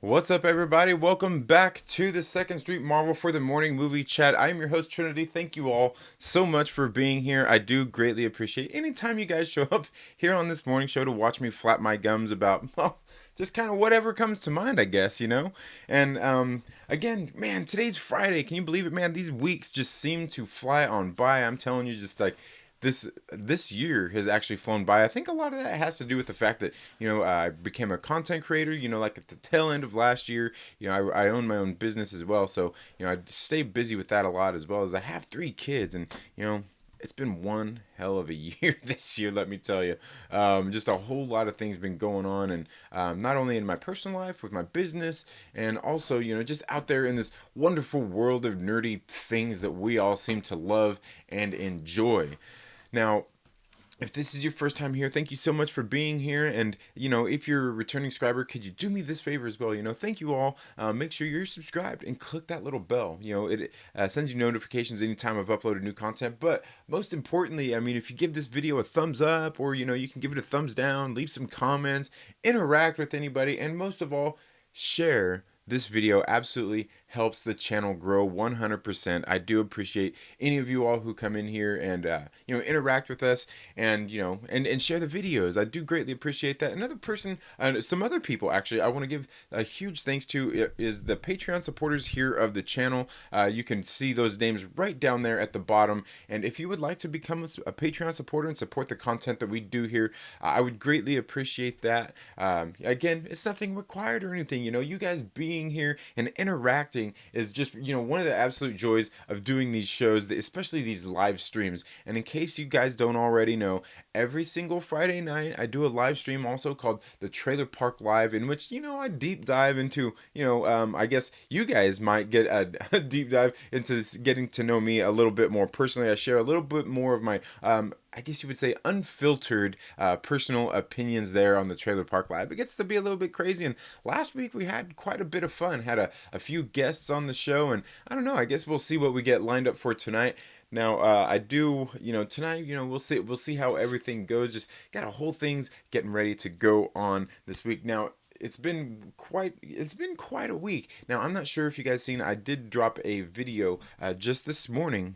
What's up, everybody? Welcome back to the Second Street Marvel for the Morning Movie Chat. I'm your host, Trinity. Thank you all so much for being here. I do greatly appreciate anytime you guys show up here on this morning show to watch me flap my gums about, well, just kind of whatever comes to mind, I guess, you know? And again, man, today's Friday. Can you believe it, man? These weeks just seem to fly on by. I'm telling you, just like this year has actually flown by. I think a lot of that has to do with the fact that I became a content creator. Like at the tail end of last year, I own my own business as well, so I stay busy with that a lot, as well as I have 3 kids, and it's been one hell of a year this year, let me tell you. Just a whole lot of things been going on, and not only in my personal life with my business, and also just out there in this wonderful world of nerdy things that we all seem to love and enjoy. Now, if this is your first time here, thank you so much for being here. And, if you're a returning subscriber, could you do me this favor as well? Thank you all. Make sure you're subscribed and click that little bell. It sends you notifications anytime I've uploaded new content. But most importantly, I mean, if you give this video a thumbs up, or, you can give it a thumbs down, leave some comments, interact with anybody, and most of all, share this video. Absolutely helps the channel grow 100%. I do appreciate any of you all who come in here and interact with us, and and share the videos. I do greatly appreciate that. Another person, some other people actually, I want to give a huge thanks to is the Patreon supporters here of the channel. You can see those names right down there at the bottom, and if you would like to become a Patreon supporter and support the content that we do here, I would greatly appreciate that. Again, it's nothing required or anything. You guys being here and interacting is just one of the absolute joys of doing these shows, especially these live streams. And in case you guys don't already know, every single Friday night I do a live stream also called the Trailer Park Live, in which I deep dive into I guess you guys might get a deep dive into getting to know me a little bit more personally. I share a little bit more of my I guess you would say unfiltered personal opinions there on the Trailer Park Live. It gets to be a little bit crazy, and last week we had quite a bit of fun. Had a few guests on the show, and I don't know. I guess we'll see what we get lined up for tonight. Now, I do, tonight, we'll see how everything goes. Just got a whole things getting ready to go on this week. Now, it's been quite a week. Now, I'm not sure if you guys seen. I did drop a video just this morning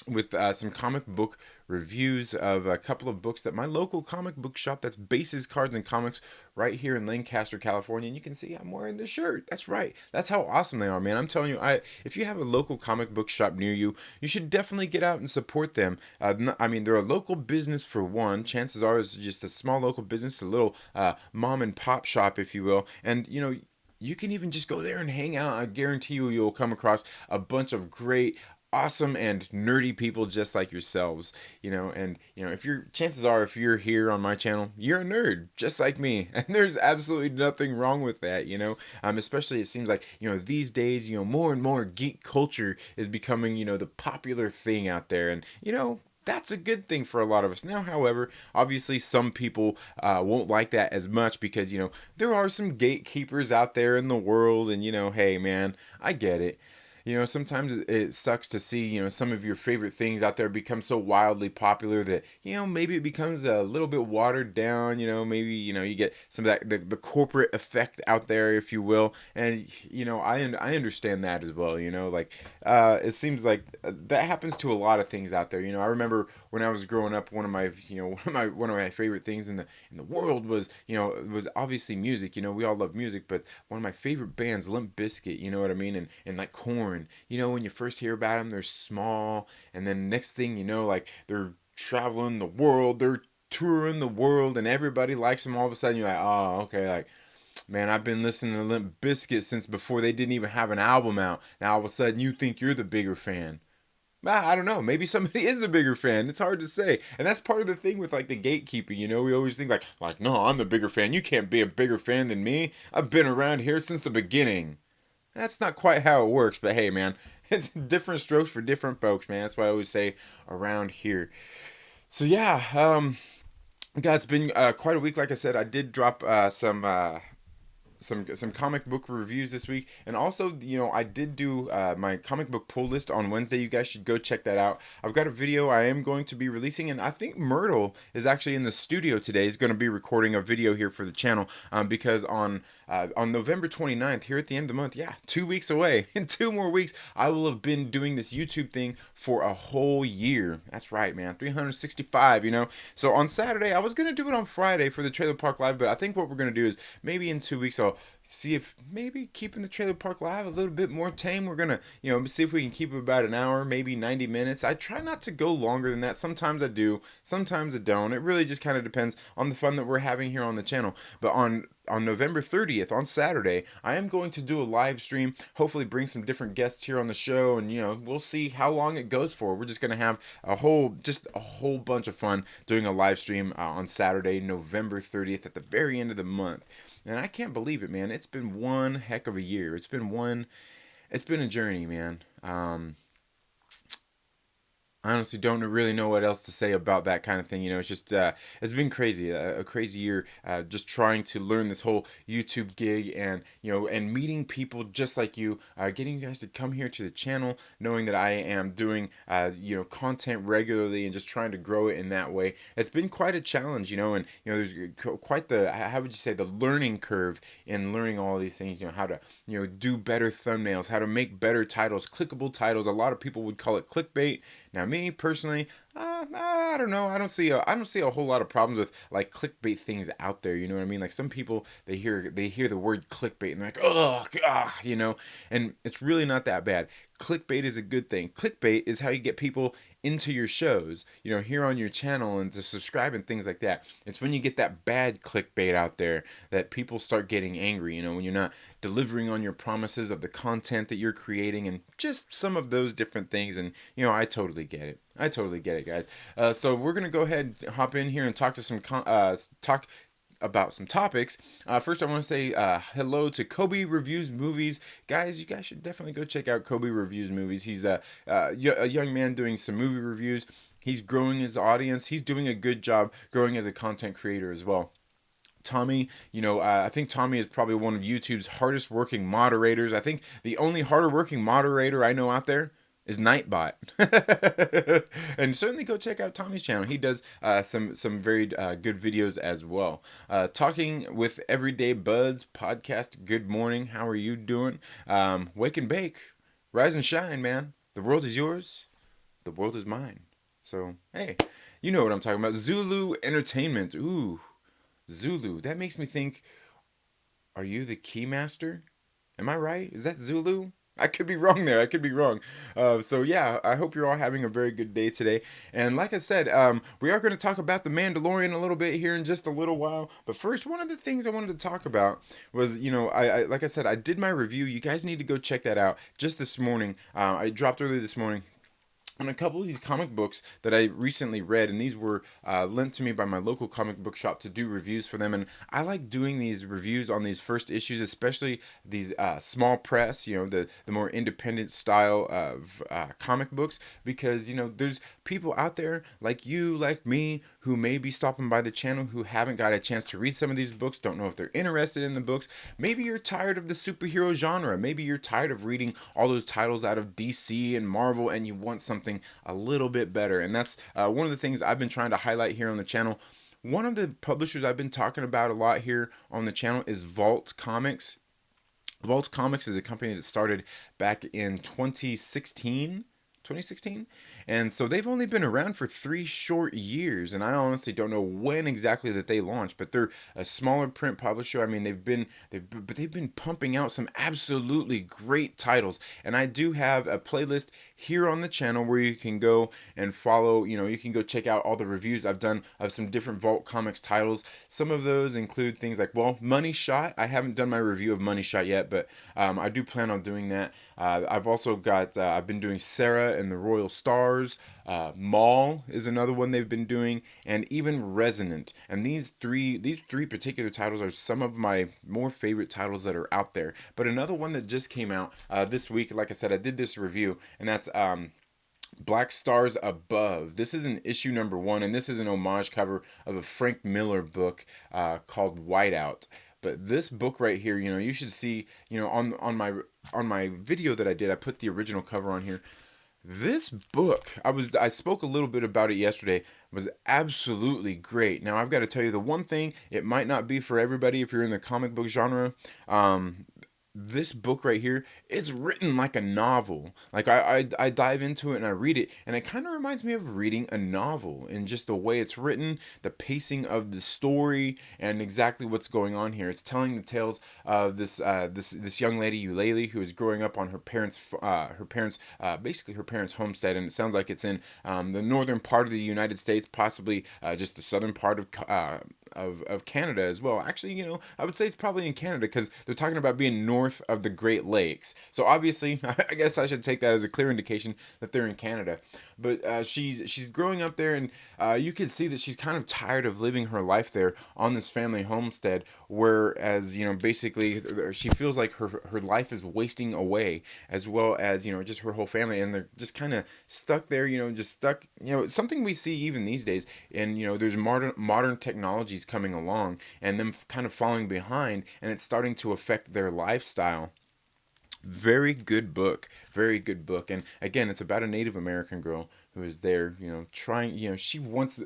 with some comic book reviews of a couple of books that my local comic book shop, that's Bases Cards and Comics, right here in Lancaster, California. And you can see I'm wearing the shirt. That's right. That's how awesome they are, man. I'm telling you, if you have a local comic book shop near you, you should definitely get out and support them. I mean, they're a local business for one. Chances are it's just a small local business, a little mom and pop shop, if you will. And, you can even just go there and hang out. I guarantee you'll come across a bunch of great, awesome and nerdy people just like yourselves. And if you're chances are, if you're here on my channel, you're a nerd just like me, and there's absolutely nothing wrong with that. Especially it seems like these days, more and more geek culture is becoming the popular thing out there, and that's a good thing for a lot of us. Now, however, obviously some people won't like that as much, because there are some gatekeepers out there in the world, and hey man, I get it. Sometimes it sucks to see, some of your favorite things out there become so wildly popular that, maybe it becomes a little bit watered down. Maybe, you get some of that, the corporate effect out there, if you will. And, I understand that as well. Like, it seems like that happens to a lot of things out there. I remember when I was growing up, one of my, one of my favorite things in the world was, was obviously music. We all love music, but one of my favorite bands, Limp Bizkit, you know what I mean? And like Korn. When you first hear about them, they're small, and then next thing you know, like, they're traveling the world, they're touring the world, and everybody likes them. All of a sudden, you're like, oh, okay, like, man, I've been listening to Limp Bizkit since before they didn't even have an album out. Now all of a sudden, you think you're the bigger fan. I don't know. Maybe somebody is a bigger fan. It's hard to say, and that's part of the thing with like the gatekeeping. We always think like, no, I'm the bigger fan. You can't be a bigger fan than me. I've been around here since the beginning. That's not quite how it works, but hey, man, it's different strokes for different folks, man. That's what I always say around here. So yeah, God, it's been quite a week. Like I said, I did drop some some comic book reviews this week, and also I did do my comic book pull list on Wednesday. You guys should go check that out. I've got a video I am going to be releasing, and I think Myrtle is actually in the studio today. He's going to be recording a video here for the channel, because on November 29th, here at the end of the month, yeah, 2 weeks away, in 2 more weeks, I will have been doing this YouTube thing for a whole year. That's right, man, 365. So on Saturday, I was gonna do it on Friday for the Trailer Park Live, but I think what we're gonna do is maybe in 2 weeks I'll see if maybe keeping the Trailer Park Live a little bit more tame. We're gonna see if we can keep it about an hour, maybe 90 minutes. I try not to go longer than that. Sometimes I do, sometimes I don't. It really just kind of depends on the fun that we're having here on the channel. But on November 30th, on Saturday, I am going to do a live stream, hopefully bring some different guests here on the show, and we'll see how long it goes for. We're just going to have a whole bunch of fun doing a live stream on Saturday, November 30th, at the very end of the month. And I can't believe it, man. It's been one heck of a year. It's been a journey, man. I honestly don't really know what else to say about that kind of thing. It's just it's been crazy, a crazy year, just trying to learn this whole YouTube gig, and and meeting people just like you, getting you guys to come here to the channel, knowing that I am doing content regularly and just trying to grow it in that way. It's been quite a challenge, and there's quite the, how would you say, the learning curve in learning all these things. How to do better thumbnails, how to make better titles, clickable titles. A lot of people would call it clickbait. Now, me personally, I don't know. I don't see a whole lot of problems with like clickbait things out there. You know what I mean? Like some people, they hear the word clickbait and they're like, oh, and it's really not that bad. Clickbait is a good thing. Clickbait is how you get people into your shows, here on your channel, and to subscribe and things like that. It's when you get that bad clickbait out there that people start getting angry, when you're not delivering on your promises of the content that you're creating, and just some of those different things. And I totally get it. I totally get it, guys. So we're gonna go ahead and hop in here and talk to talk about some topics. First, I want to say hello to Kobe Reviews Movies. Guys, you guys should definitely go check out Kobe Reviews Movies. He's a young man doing some movie reviews. He's growing his audience. He's doing a good job growing as a content creator as well. Tommy, I think Tommy is probably one of YouTube's hardest working moderators. I think the only harder working moderator I know out there is Nightbot. And certainly go check out Tommy's channel. He does some very good videos as well. Talking with Everyday Buds podcast. Good morning. How are you doing? Wake and bake. Rise and shine, man. The world is yours. The world is mine. So, hey, you know what I'm talking about. Zulu Entertainment. Ooh, Zulu. That makes me think, are you the Keymaster? Am I right? Is that Zulu? I could be wrong there. I could be wrong. So yeah, I hope you're all having a very good day today. And like I said, we are going to talk about the Mandalorian a little bit here in just a little while. But first, one of the things I wanted to talk about was, I like I said, I did my review. You guys need to go check that out just this morning. I dropped earlier this morning on a couple of these comic books that I recently read, and these were lent to me by my local comic book shop to do reviews for them. And I like doing these reviews on these first issues, especially these small press, the more independent style of comic books, because there's people out there like you, like me, who may be stopping by the channel who haven't got a chance to read some of these books, don't know if they're interested in the books. Maybe you're tired of the superhero genre. Maybe you're tired of reading all those titles out of DC and Marvel, and you want something a little bit better. And that's one of the things I've been trying to highlight here on the channel. One of the publishers I've been talking about a lot here on the channel is Vault Comics. Vault Comics is a company that started back in 2016. And so they've only been around for 3 short years, and I honestly don't know when exactly that they launched, but they're a smaller print publisher. I mean, they've been pumping out some absolutely great titles, and I do have a playlist here on the channel where you can go and follow. You can go check out all the reviews I've done of some different Vault Comics titles. Some of those include things like, Money Shot. I haven't done my review of Money Shot yet, but I do plan on doing that. I've also got I've been doing Sarah and the Royal Stars. Maul is another one they've been doing, and even Resonant. And these three particular titles are some of my more favorite titles that are out there. But another one that just came out this week, like I said, I did this review, and that's Black Stars Above. This is an issue number 1, and this is an homage cover of a Frank Miller book called Whiteout. But this book right here, you should see, on my video that I did, I put the original cover on here. This book, I spoke a little bit about it yesterday, was absolutely great. Now I've got to tell you the one thing, it might not be for everybody if you're in the comic book genre. This book right here is written like a novel. Like I dive into it and I read it, and it kind of reminds me of reading a novel, and just the way it's written, the pacing of the story, and exactly what's going on here. It's telling the tales of this young lady Eulalie, who is growing up on basically her parents' homestead, and it sounds like it's in the northern part of the United States, possibly just the southern part of Canada as well. Actually, I would say it's probably in Canada because they're talking about being north of the Great Lakes. So obviously, I guess I should take that as a clear indication that they're in Canada. But she's growing up there, and you can see that she's kind of tired of living her life there on this family homestead. Whereas basically, she feels like her life is wasting away, as well as just her whole family, and they're just kind of stuck there. Just stuck. Something we see even these days, and there's modern technologies coming along, and them kind of falling behind, and it's starting to affect their lifestyle. Very good book, very good book. And again, it's about a Native American girl who is there, trying, she wants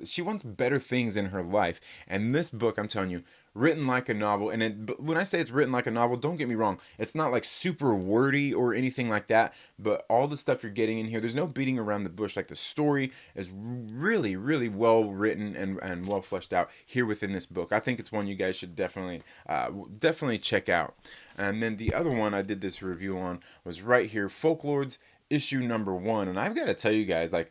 better things in her life. And this book, I'm telling you, written like a novel. And when I say it's written like a novel, don't get me wrong, it's not like super wordy or anything like that, but all the stuff you're getting in here, there's no beating around the bush. Like, the story is really, really well written and well fleshed out here within this book. I think it's one you guys should definitely check out. And then the other one I did this review on was right here, Folklords issue number 1. And I've got to tell you guys, like,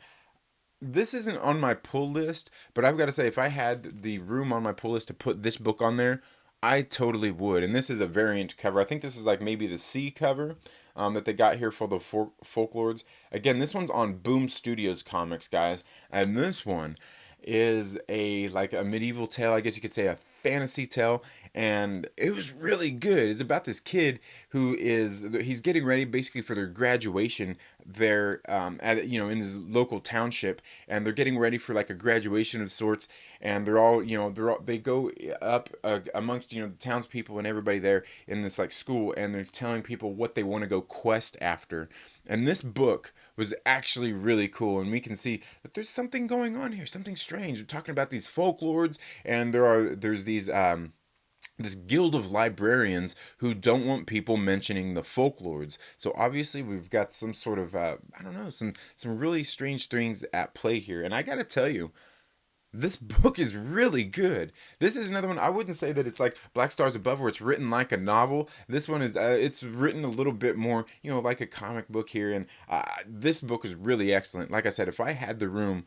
this isn't on my pull list, but I've got to say, if I had the room on my pull list to put this book on there, I totally would. And this is a variant cover. I think this is like maybe the C cover that they got here for the Folklords. Again, this one's on Boom Studios Comics, guys. And this one is like a medieval tale, I guess you could say a fantasy tale, and it was really good. It's about this kid he's getting ready basically for their graduation there, in his local township, and they're getting ready for like a graduation of sorts, and they go up amongst the townspeople and everybody there in this like school, and they're telling people what they want to go quest after. And this book was actually really cool, and we can see that there's something going on here, something strange. We're talking about these folklords, and there's these this guild of librarians who don't want people mentioning the folklords. So obviously we've got some sort of I don't know, some really strange things at play here. And I got to tell you, this book is really good. This is another one. I wouldn't say that it's like Black Stars Above, where it's written like a novel. This one is it's written a little bit more, like a comic book here. And this book is really excellent. Like I said, if I had the room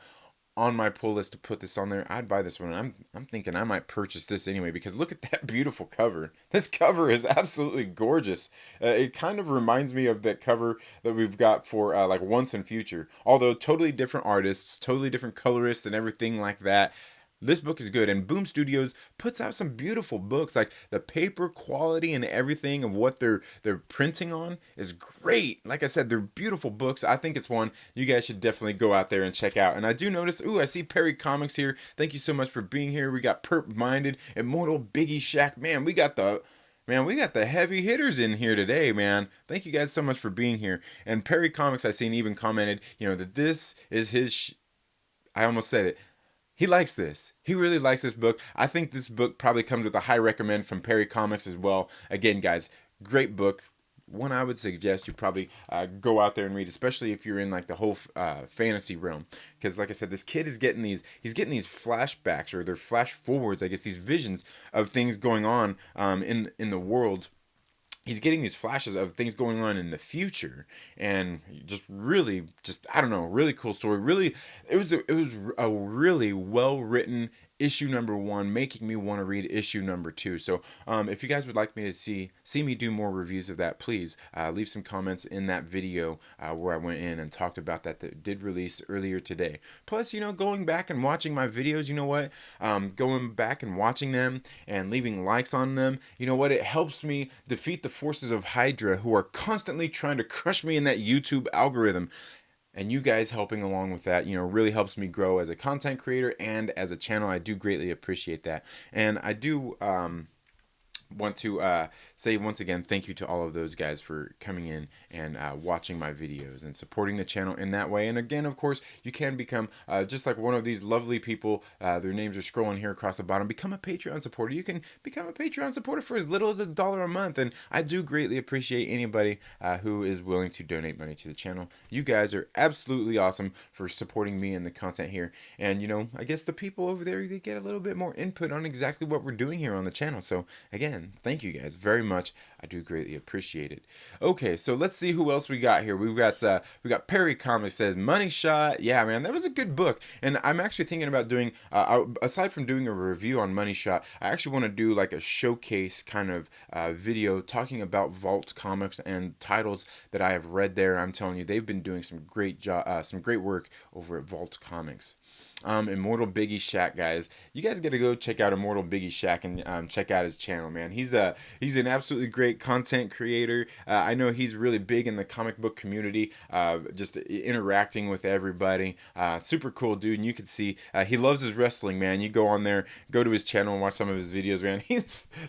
on my pull list to put this on there, I'd buy this one. I'm thinking I might purchase this anyway, because look at that beautiful cover. This cover is absolutely gorgeous. It kind of reminds me of that cover that we've got for like Once and Future, although totally different artists, totally different colorists, and everything like that. This book is good, and Boom Studios puts out some beautiful books. Like, the paper quality and everything of what they're printing on is great. Like I said, they're beautiful books. I think it's one you guys should definitely go out there and check out. And I do notice, I see Perry Comics here. Thank you so much for being here. We got Perp Minded, Immortal, Biggie Shack. We got the heavy hitters in here today, man. Thank you guys so much for being here. And Perry Comics, I seen even commented, that this is his. I almost said it. He likes this. He really likes this book. I think this book probably comes with a high recommend from Perry Comics as well. Again, guys, great book. One I would suggest you probably go out there and read, especially if you're in like the whole fantasy realm. Because like I said, this kid is he's getting these flashbacks, or they're flash forwards, I guess, these visions of things going on in the world. He's getting these flashes of things going on in the future, and I don't know, really cool story. Really, it was a really well written issue number 1, making me want to read issue number 2. So if you guys would like me to see me do more reviews of that, please leave some comments in that video where I went in and talked about that did release earlier today. Plus, going back and watching my videos, going back and watching them and leaving likes on them, it helps me defeat the forces of Hydra, who are constantly trying to crush me in that YouTube algorithm. And you guys helping along with that, really helps me grow as a content creator and as a channel. I do greatly appreciate that. And I do want to say once again thank you to all of those guys for coming in and watching my videos and supporting the channel in that way. And again, of course, you can become just like one of these lovely people. Their names are scrolling here across the bottom. Become a Patreon supporter. You can become a Patreon supporter for as little as $1 a month, and I do greatly appreciate anybody who is willing to donate money to the channel. You guys are absolutely awesome for supporting me and the content here. And I guess the people over there, they get a little bit more input on exactly what we're doing here on the channel. So again, thank you guys very much. I do greatly appreciate it. Okay, so let's see who else we got here. We got Perry Comics says Money Shot. Yeah, man, that was a good book. And I'm actually thinking about doing aside from doing a review on Money Shot, I actually want to do like a showcase kind of video talking about Vault Comics and titles that I have read there. I'm telling you, they've been doing some great work over at Vault Comics. Immortal Biggie Shack, guys, you guys got to go check out Immortal Biggie Shack and check out his channel, man. He's an absolutely great content creator. I know he's really big in the comic book community, just interacting with everybody. Super cool dude, and you can see he loves his wrestling, man. You go on there, go to his channel and watch some of his videos, man.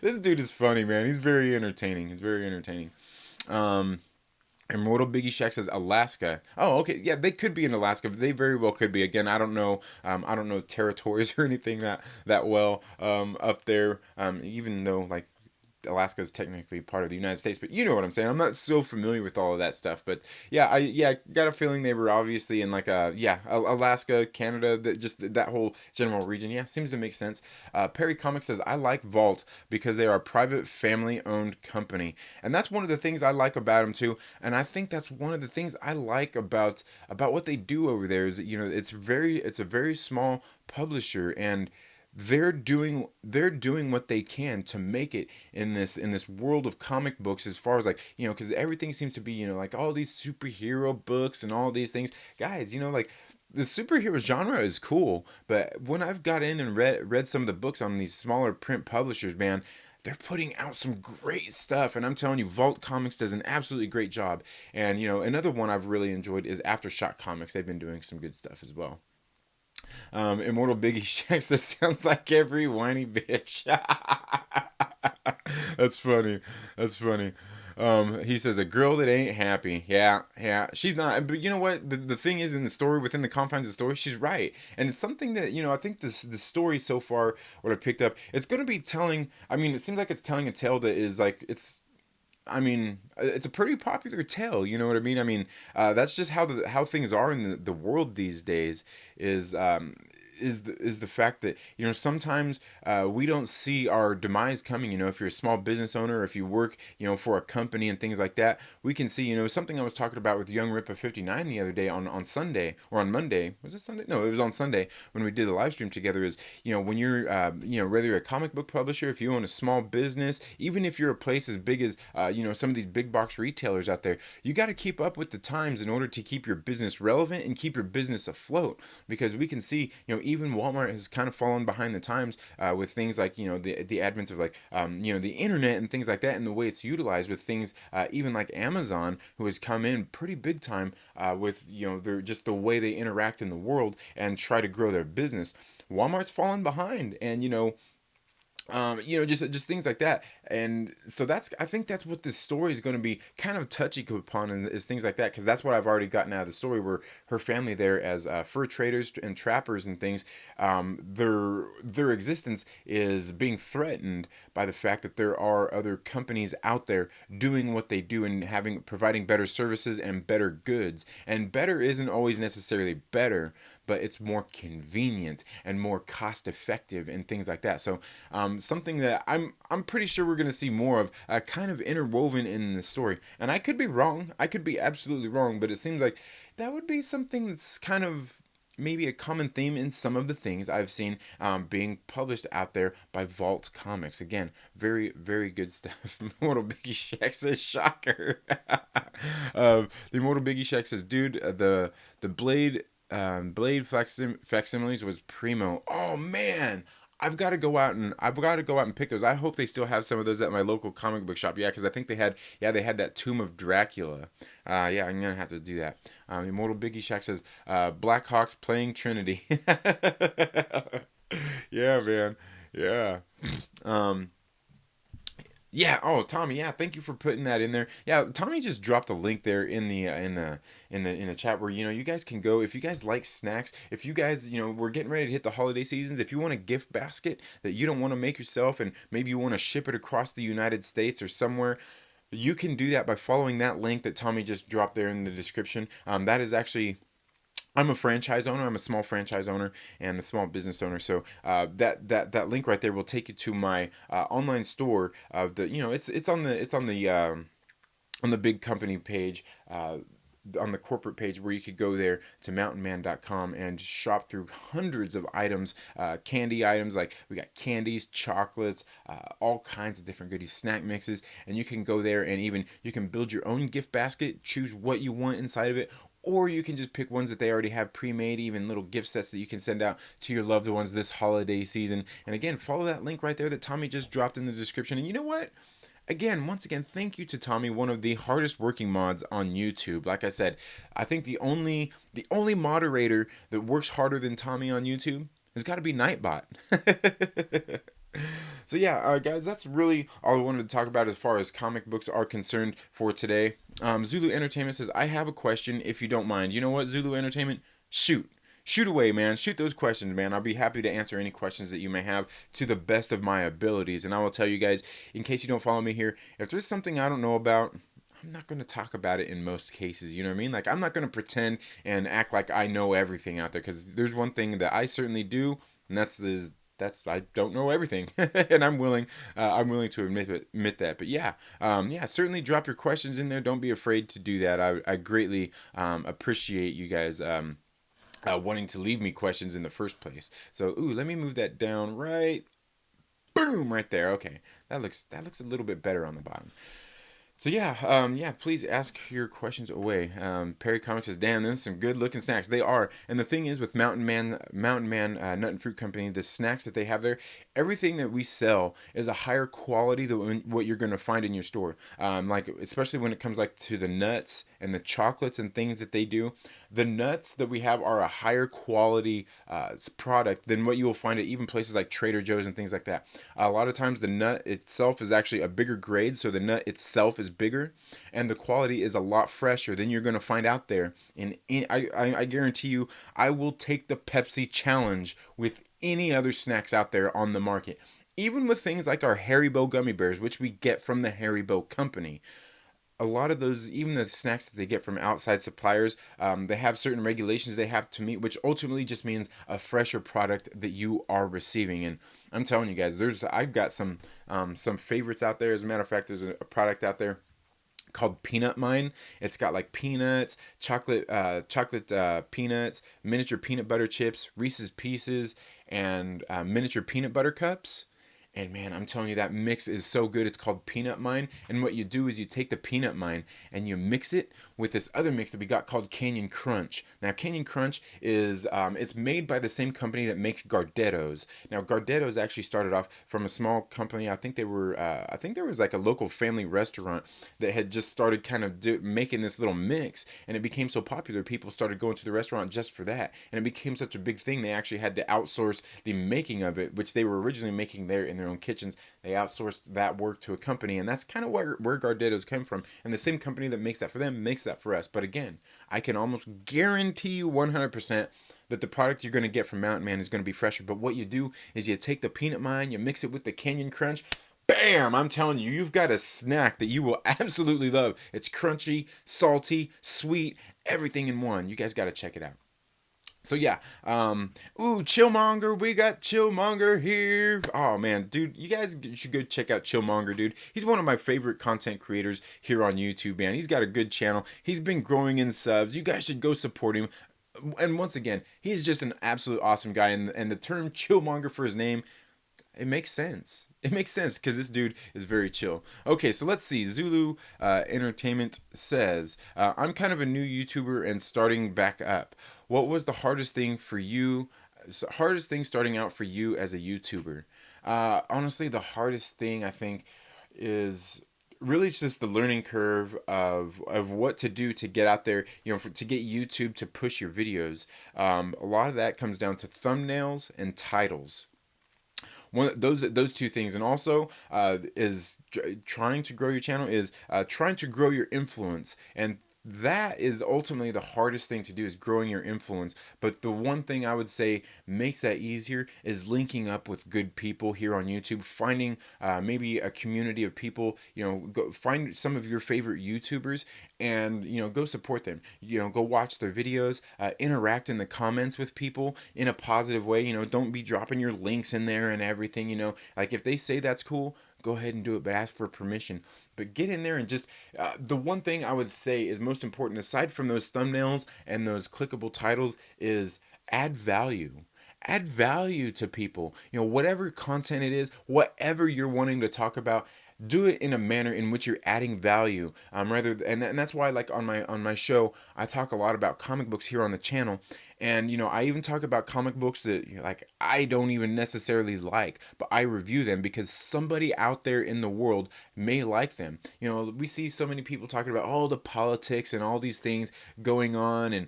This dude is funny, man. He's very entertaining. He's very entertaining. Immortal Biggie Shack says Alaska. Oh, okay. Yeah, they could be in Alaska, but they very well could be. Again, I don't know. I don't know territories or anything that well up there. Even though like Alaska is technically part of the United States, but you know what I'm saying. I'm not so familiar with all of that stuff, but I got a feeling they were obviously in like Alaska, Canada, just that whole general region. Yeah, seems to make sense. Perry Comics says I like Vault because they are a private family-owned company, and that's one of the things I like about them too. And I think that's one of the things I like about what they do over there is that, it's a very small publisher, and they're doing what they can to make it in this world of comic books, as far as like, because everything seems to be, like all these superhero books and all these things, guys, like the superhero genre is cool, but when I've got in and read some of the books on these smaller print publishers, man, they're putting out some great stuff, and I'm telling you, Vault Comics does an absolutely great job. And another one I've really enjoyed is Aftershock Comics. They've been doing some good stuff as well. Immortal Biggie Shanks, that sounds like every whiny bitch. That's funny. That's funny. He says a girl that ain't happy. Yeah, yeah, she's not. But you know what? The thing is, in the story, within the confines of the story, she's right, and it's something that I think the story so far, what I picked up, it's going to be telling. I mean, it seems like it's telling a tale that is like it's a pretty popular tale. You know what I mean? I mean, that's just how things are in the world these days. Is the fact that sometimes we don't see our demise coming. If you're a small business owner, or if you work for a company and things like that, we can see something I was talking about with Young Rippa 59 the other day on Sunday, or on Monday. Was it Sunday? No, it was on Sunday when we did the live stream together. Is when you're whether you're a comic book publisher, if you own a small business, even if you're a place as big as some of these big box retailers out there, you got to keep up with the times in order to keep your business relevant and keep your business afloat. Because we can see even Walmart has kind of fallen behind the times with things like the advent of like the internet and things like that, and the way it's utilized with things even like Amazon, who has come in pretty big time with their just the way they interact in the world and try to grow their business. Walmart's fallen behind, and just things like that. And so I think that's what this story is going to be kind of touchy upon, and is things like that, because that's what I've already gotten out of the story, where her family there, as fur traders and trappers and things, their existence is being threatened by the fact that there are other companies out there doing what they do and providing better services and better goods. And better isn't always necessarily better, but it's more convenient and more cost effective and things like that. So something that I'm pretty sure we're going to see more of, kind of interwoven in the story. And I could be wrong. I could be absolutely wrong, but it seems like that would be something that's kind of maybe a common theme in some of the things I've seen being published out there by Vault Comics. Again, very, very good stuff. Immortal Biggie Shack says, shocker. The Immortal Biggie Shack says, dude, the Blade facsimiles was primo. Oh man, I've got to go out and pick those. I hope they still have some of those at my local comic book shop. Yeah, because I think they had that Tomb of Dracula. Yeah, I'm gonna have to do that. Immortal Biggie Shack says Blackhawks playing Trinity. Yeah, man. Yeah. Yeah. Oh, Tommy. Yeah. Thank you for putting that in there. Yeah. Tommy just dropped a link there in the in the chat where you guys can go if you guys like snacks. If you guys we're getting ready to hit the holiday seasons. If you want a gift basket that you don't want to make yourself and maybe you want to ship it across the United States or somewhere, you can do that by following that link that Tommy just dropped there in the description. That is actually, I'm a franchise owner. I'm a small franchise owner and a small business owner. So that link right there will take you to my online store. Of the it's on the big company page. On the corporate page where you could go there to mountainman.com and shop through hundreds of items, candy items, like we got candies, chocolates, all kinds of different goodies, snack mixes, and you can go there and even you can build your own gift basket, choose what you want inside of it, or you can just pick ones that they already have pre-made, even little gift sets that you can send out to your loved ones this holiday season. And again, follow that link right there that Tommy just dropped in the description. And you know what? Again, once again, thank you to Tommy, one of the hardest working mods on YouTube. Like I said, I think the only moderator that works harder than Tommy on YouTube has got to be Nightbot. So yeah, guys, that's really all I wanted to talk about as far as comic books are concerned for today. Zulu Entertainment says, I have a question if you don't mind. You know what, Zulu Entertainment? Shoot. Shoot away, man. Shoot those questions, man. I'll be happy to answer any questions that you may have to the best of my abilities. And I will tell you guys, in case you don't follow me here, if there's something I don't know about, I'm not going to talk about it in most cases. You know what I mean? Like, I'm not going to pretend and act like I know everything out there, because there's one thing that I certainly do, and that's I don't know everything, and I'm willing to admit that. But yeah, yeah, certainly drop your questions in there. Don't be afraid to do that. I greatly appreciate you guys. Wanting to leave me questions in the first place. So, let me move that down right, boom, right there. Okay, that looks a little bit better on the bottom. So yeah, yeah, please ask your questions away. Perry Comics says, "Damn, them some good looking snacks. They are." And the thing is, with Mountain Man Nut and Fruit Company, the snacks that they have there, everything that we sell is a higher quality than what you're gonna find in your store. Like especially when it comes like to the nuts and the chocolates and things that they do. The nuts that we have are a higher quality product than what you will find at even places like Trader Joe's and things like that. A lot of times, the nut itself is actually a bigger grade, so the nut itself is bigger, and the quality is a lot fresher than you're going to find out there. I guarantee you, I will take the Pepsi challenge with any other snacks out there on the market. Even with things like our Haribo gummy bears, which we get from the Haribo company, a lot of those, even the snacks that they get from outside suppliers, they have certain regulations they have to meet, which ultimately just means a fresher product that you are receiving. And I'm telling you guys, I've got some favorites out there. As a matter of fact, there's a product out there called Peanut Mine. It's got like peanuts, chocolate peanuts, miniature peanut butter chips, Reese's Pieces, and miniature peanut butter cups. And man, I'm telling you, that mix is so good. It's called Peanut Mine. And what you do is you take the Peanut Mine and you mix it with this other mix that we got called Canyon Crunch. Now, Canyon Crunch is it's made by the same company that makes Gardettos. Now, Gardettos actually started off from a small company. I think there was like a local family restaurant that had just started kind of making this little mix, and it became so popular, people started going to the restaurant just for that. And it became such a big thing, they actually had to outsource the making of it, which they were originally making there in their own kitchens. They outsourced that work to a company, and that's kind of where Gardettos came from. And the same company that makes that for them makes that for us. But again, I can almost guarantee you 100% that the product you're going to get from Mountain Man is going to be fresher. But what you do is you take the Peanut Mine, you mix it with the Canyon Crunch. Bam! I'm telling you, you've got a snack that you will absolutely love. It's crunchy, salty, sweet, everything in one. You guys got to check it out. So yeah, Chillmonger, we got Chillmonger here. Oh man, dude, you guys should go check out Chillmonger, dude. He's one of my favorite content creators here on YouTube, man. He's got a good channel. He's been growing in subs. You guys should go support him. And once again, he's just an absolute awesome guy. And the term Chillmonger for his name, it makes sense. It makes sense because this dude is very chill. Okay, so let's see. Zulu Entertainment says, I'm kind of a new YouTuber and starting back up. What was the hardest thing for you? Hardest thing starting out for you as a YouTuber? Honestly, the hardest thing I think is really it's just the learning curve of what to do to get out there, to get YouTube to push your videos. A lot of that comes down to thumbnails and titles. those two things. And also is trying to grow your channel is trying to grow your influence. And that is ultimately the hardest thing to do, is growing your influence. But the one thing I would say makes that easier is linking up with good people here on YouTube, finding maybe a community of people, go find some of your favorite YouTubers, and go support them, go watch their videos, interact in the comments with people in a positive way. Don't be dropping your links in there and everything. Like, if they say that's cool, go ahead and do it, but ask for permission. But get in there and just the one thing I would say is most important, aside from those thumbnails and those clickable titles, is add value. Add value to people. Whatever content it is, whatever you're wanting to talk about, do it in a manner in which you're adding value. And that's why, like, on my show, I talk a lot about comic books here on the channel. And I even talk about comic books that, like, I don't even necessarily like, but I review them because somebody out there in the world may like them. We see so many people talking about all the politics and all these things going on, and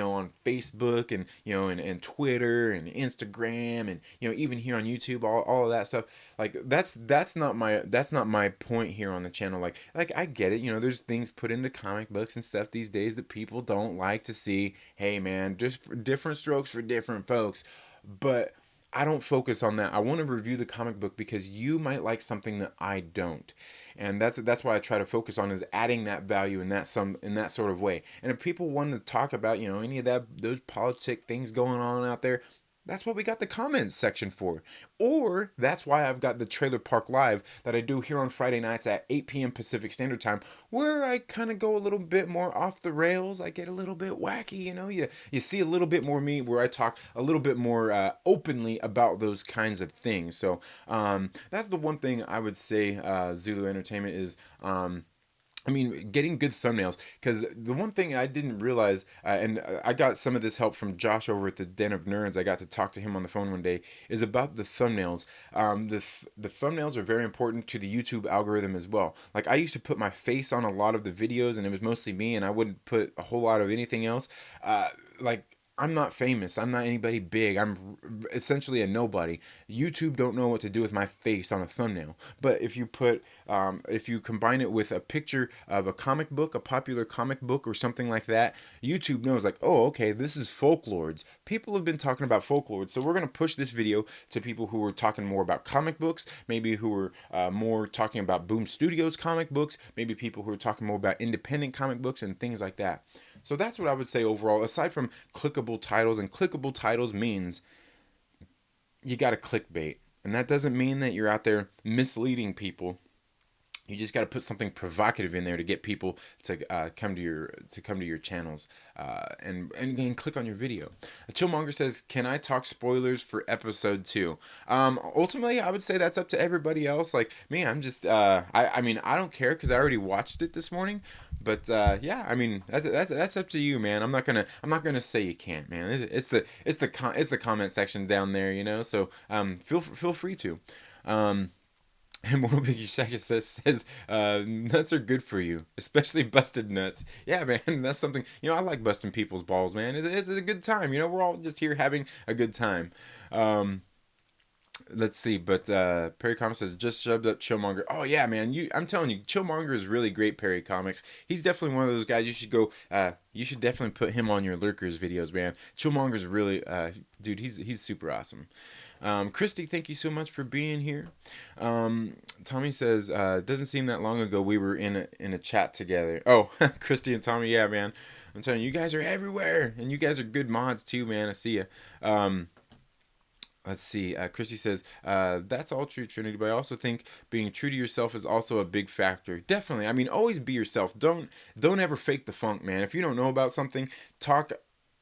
on Facebook, and and Twitter and Instagram, and even here on YouTube, all of that stuff. Like, that's not my point here on the channel. Like I get it. There's things put into comic books and stuff these days that people don't like to see. Hey man, just different strokes for different folks. But I don't focus on that. I want to review the comic book because you might like something that I don't. And that's what I try to focus on, is adding that value in that sort of way. And if people want to talk about, any of those politic things going on out there, that's what we got the comments section for. Or that's why I've got the Trailer Park Live that I do here on Friday nights at 8 p.m. Pacific Standard Time, where I kind of go a little bit more off the rails. I get a little bit wacky, you see a little bit more me, where I talk a little bit more openly about those kinds of things. So that's the one thing I would say, Zulu Entertainment, is getting good thumbnails. Because the one thing I didn't realize, and I got some of this help from Josh over at the Den of Nerds. I got to talk to him on the phone one day, is about the thumbnails. The thumbnails are very important to the YouTube algorithm as well. Like, I used to put my face on a lot of the videos, and it was mostly me, and I wouldn't put a whole lot of anything else. Like, I'm not famous. I'm not anybody big. I'm essentially a nobody. YouTube don't know what to do with my face on a thumbnail. But if you combine it with a picture of a comic book, a popular comic book or something like that, YouTube knows, like, oh, okay, this is Folklords. People have been talking about Folklords, so we're going to push this video to people who are talking more about comic books, maybe who are more talking about Boom Studios comic books, maybe people who are talking more about independent comic books and things like that. So that's what I would say overall, aside from clickable titles. And clickable titles means you got to clickbait. And that doesn't mean that you're out there misleading people. You just got to put something provocative in there to get people to come to your channels and click on your video. Chillmonger says, "Can I talk spoilers for episode 2?" Ultimately, I would say that's up to everybody else. Like me, I'm just I don't care because I already watched it this morning. But yeah, that's up to you, man. I'm not gonna say you can't, man. It's the comment section down there, So feel free to. And Moral Biggie Shaggy says nuts are good for you, especially busted nuts. Yeah, man, that's something, I like busting people's balls, man. It's a good time, we're all just here having a good time. Let's see, but Perry Comics says, just shoved up Chillmonger. Oh yeah, man, I'm telling you, Chillmonger is really great. Perry Comics, he's definitely one of those guys. You should definitely put him on your lurkers videos, man. Chillmonger's really dude, he's super awesome. Christy, thank you so much for being here. Tommy says, doesn't seem that long ago we were in a chat together. Oh, Christy and Tommy, yeah, man. I'm telling you, you guys are everywhere, and you guys are good mods too, man. I see you. Let's see. Christy says, that's all true, Trinity, but I also think being true to yourself is also a big factor. Definitely. Always be yourself. Don't ever fake the funk, man. If you don't know about something, talk.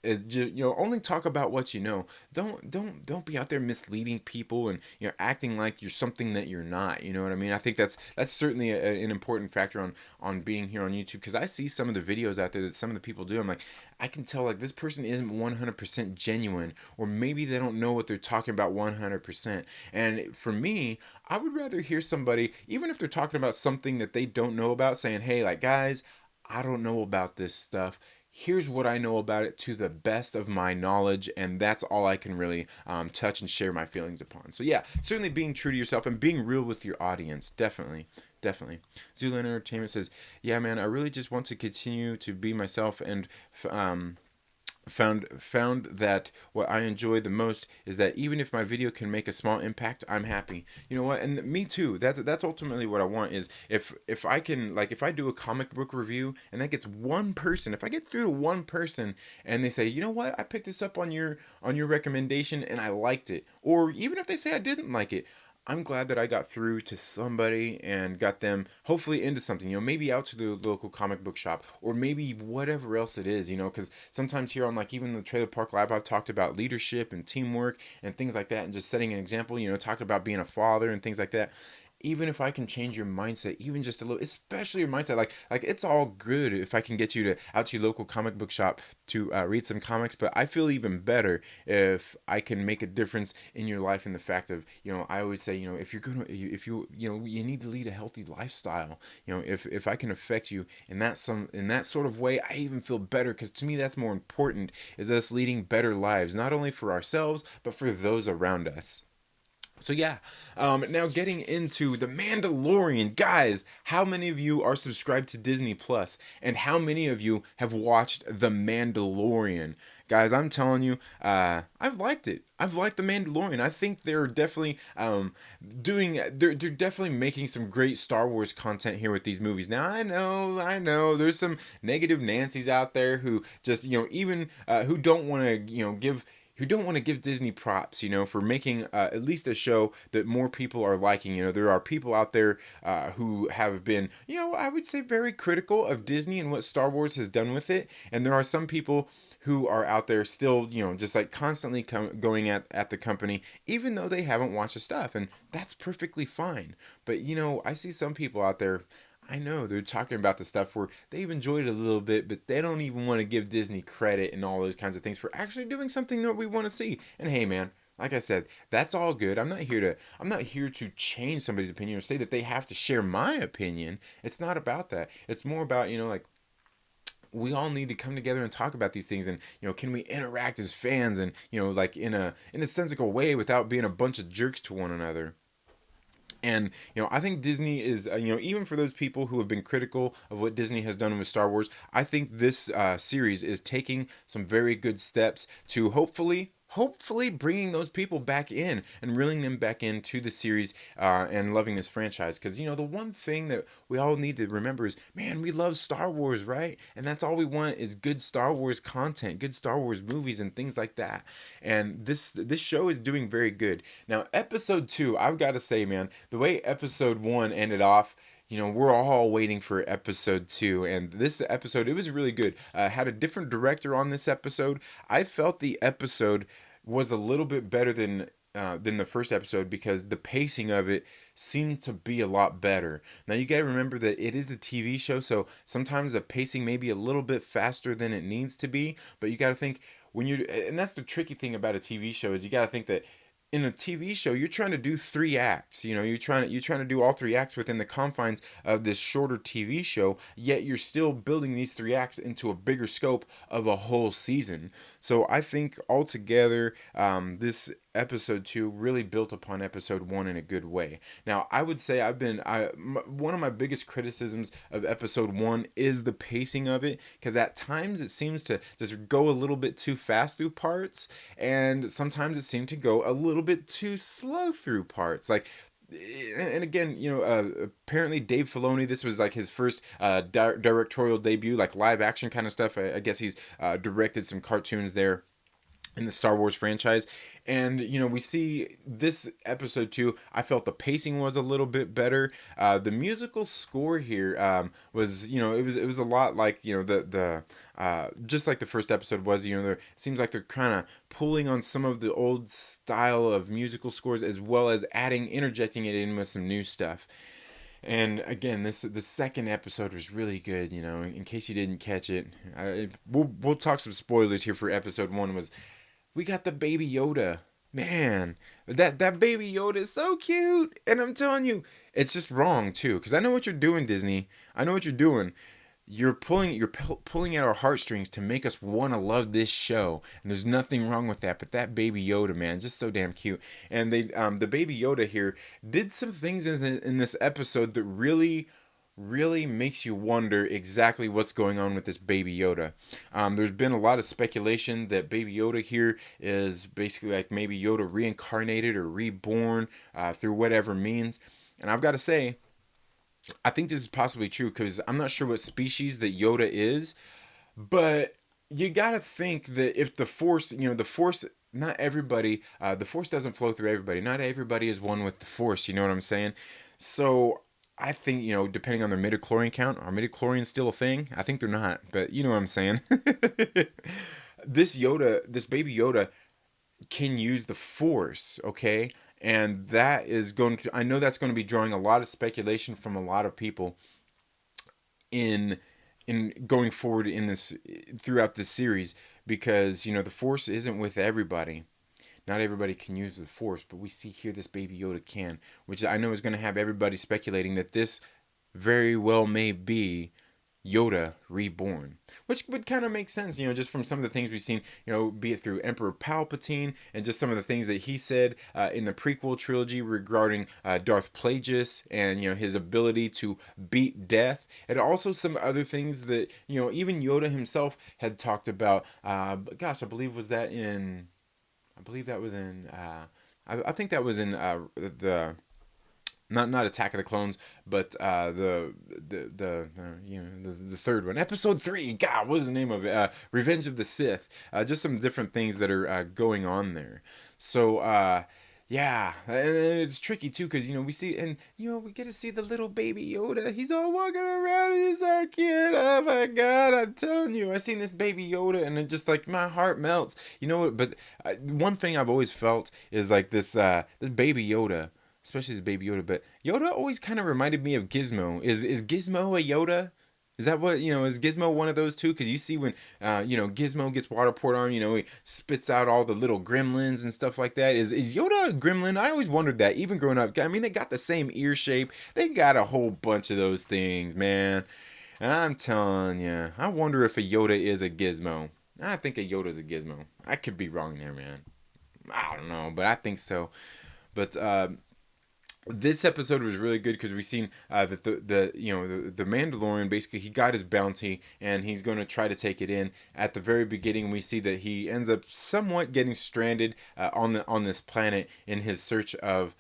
Only talk about what you know. Don't be out there misleading people and acting like you're something that you're not. You know what I mean? I think that's certainly an important factor on being here on YouTube, because I see some of the videos out there that some of the people do. I'm like, I can tell, like, this person isn't 100% genuine, or maybe they don't know what they're talking about 100%. And for me, I would rather hear somebody, even if they're talking about something that they don't know about, saying, hey, like, guys, I don't know about this stuff. here's what I know about it to the best of my knowledge, and that's all I can really touch and share my feelings upon. So yeah, certainly being true to yourself and being real with your audience, definitely. Definitely. Zoolander Entertainment says, "Yeah, man, I really just want to continue to be myself, and found that what I enjoy the most is that even if my video can make a small impact, I'm happy. You know what? And me too. That's ultimately what I want is if I can, like, if I do a comic book review and that gets one person, if I get through to one person and they say, you know what, I picked this up on your recommendation and I liked it, or even if they say I didn't like it, I'm glad that I got through to somebody and got them hopefully into something, maybe out to the local comic book shop or maybe whatever else it is, because sometimes here on like even the Trailer Park Live, I've talked about leadership and teamwork and things like that and just setting an example, talking about being a father and things like that. Even if I can change your mindset, even just a little, especially your mindset, like it's all good if I can get you to out to your local comic book shop to read some comics. But I feel even better if I can make a difference in your life in the fact of, I always say, if you're gonna, if you need to lead a healthy lifestyle. If I can affect you in that sort of way, I even feel better because to me that's more important is us leading better lives, not only for ourselves but for those around us. So yeah, now getting into The Mandalorian. Guys, how many of you are subscribed to Disney Plus? And how many of you have watched The Mandalorian? Guys, I'm telling you, I've liked it. I've liked The Mandalorian. I think they're definitely they're definitely making some great Star Wars content here with these movies. Now I know, there's some negative Nancy's out there who just even who don't want to give Disney props, for making at least a show that more people are liking. There are people out there who have been, I would say very critical of Disney and what Star Wars has done with it. And there are some people who are out there still, just like constantly going at the company, even though they haven't watched the stuff. And that's perfectly fine. But, I see some people out there, I know they're talking about the stuff where they've enjoyed it a little bit, but they don't even want to give Disney credit and all those kinds of things for actually doing something that we want to see. And hey, man, like I said, that's all good. I'm not here to change somebody's opinion or say that they have to share my opinion. It's not about that. It's more about, like, we all need to come together and talk about these things, and can we interact as fans and like in a sensical way without being a bunch of jerks to one another. And I think Disney is even for those people who have been critical of what Disney has done with Star Wars, I think this series is taking some very good steps to hopefully bringing those people back in and reeling them back into the series and loving this franchise. Because the one thing that we all need to remember is, man, we love Star Wars, right? And that's all we want is good Star Wars content, good Star Wars movies and things like that. And this show is doing very good. Now episode 2, I've got to say, man, the way episode 1 ended off, we're all waiting for episode 2, and this episode, it was really good. Had a different director on this episode. I felt the episode was a little bit better than the first episode because the pacing of it seemed to be a lot better. Now you got to remember that it is a TV show, so sometimes the pacing may be a little bit faster than it needs to be, but you got to think and that's the tricky thing about a TV show is you got to think that in a TV show, you're trying to do 3 acts. You're trying to do all 3 acts within the confines of this shorter TV show. Yet you're still building these 3 acts into a bigger scope of a whole season. So I think altogether, this episode 2 really built upon episode 1 in a good way. Now, I would say one of my biggest criticisms of episode 1 is the pacing of it, because at times it seems to just go a little bit too fast through parts, and sometimes it seemed to go a little bit too slow through parts. Like, and again, apparently Dave Filoni, this was like his first directorial debut, like live action kind of stuff. I guess he's directed some cartoons there in the Star Wars franchise. And we see this episode 2, I felt the pacing was a little bit better. The musical score here was it was a lot like the just like the first episode was. It seems like they're kind of pulling on some of the old style of musical scores as well as interjecting it in with some new stuff. And again, the second episode was really good. In case you didn't catch it, we'll talk some spoilers here for episode 1. We got the baby Yoda. Man, that baby Yoda is so cute. And I'm telling you, it's just wrong too. Because I know what you're doing, Disney. I know what you're doing. pulling at our heartstrings to make us want to love this show, and there's nothing wrong with that. But that baby Yoda, man, just so damn cute. And the baby Yoda here did some things in this episode that really makes you wonder exactly what's going on with this baby Yoda. There's been a lot of speculation that baby Yoda here is basically like maybe Yoda reincarnated or reborn through whatever means. And I've got to say, I think this is possibly true because I'm not sure what species that Yoda is, but you got to think that if the Force, the Force, not everybody, the Force doesn't flow through everybody. Not everybody is one with the Force. You know what I'm saying? So I think, depending on their midichlorian count, are midichlorians still a thing? I think they're not, but you know what I'm saying. This baby Yoda can use the Force, okay? And that is I know that's going to be drawing a lot of speculation from a lot of people in going forward in this throughout this series because the Force isn't with everybody. Not everybody can use the Force, but we see here this baby Yoda can, which I know is going to have everybody speculating that this very well may be Yoda reborn, which would kind of make sense, just from some of the things we've seen, be it through Emperor Palpatine and just some of the things that he said in the prequel trilogy regarding Darth Plagueis and his ability to beat death, and also some other things that even Yoda himself had talked about. Gosh, I believe that was in. I think that was in the not Attack of the Clones, but the third one, Episode 3. God, what is the name of it? Revenge of the Sith. Just some different things that are going on there. So yeah, and it's tricky too because we see and we get to see the little baby Yoda. He's all walking around and he's so cute. Oh my God, I'm telling you, I seen this baby Yoda and it just like my heart melts. You know what? But one thing I've always felt is like this baby Yoda. Especially this baby Yoda, but Yoda always kind of reminded me of Gizmo. Is Gizmo a Yoda? Is that what Is Gizmo one of those two? Because you see when Gizmo gets water poured on, he spits out all the little gremlins and stuff like that. Is Yoda a gremlin? I always wondered that, even growing up. I mean, they got the same ear shape. They got a whole bunch of those things, man. And I'm telling you, I wonder if a Yoda is a Gizmo. I think a Yoda is a Gizmo. I could be wrong there, man. I don't know, but I think so. But this episode was really good because we've seen that the Mandalorian basically he got his bounty and he's going to try to take it in. At the very beginning, we see that he ends up somewhat getting stranded on this planet in his search of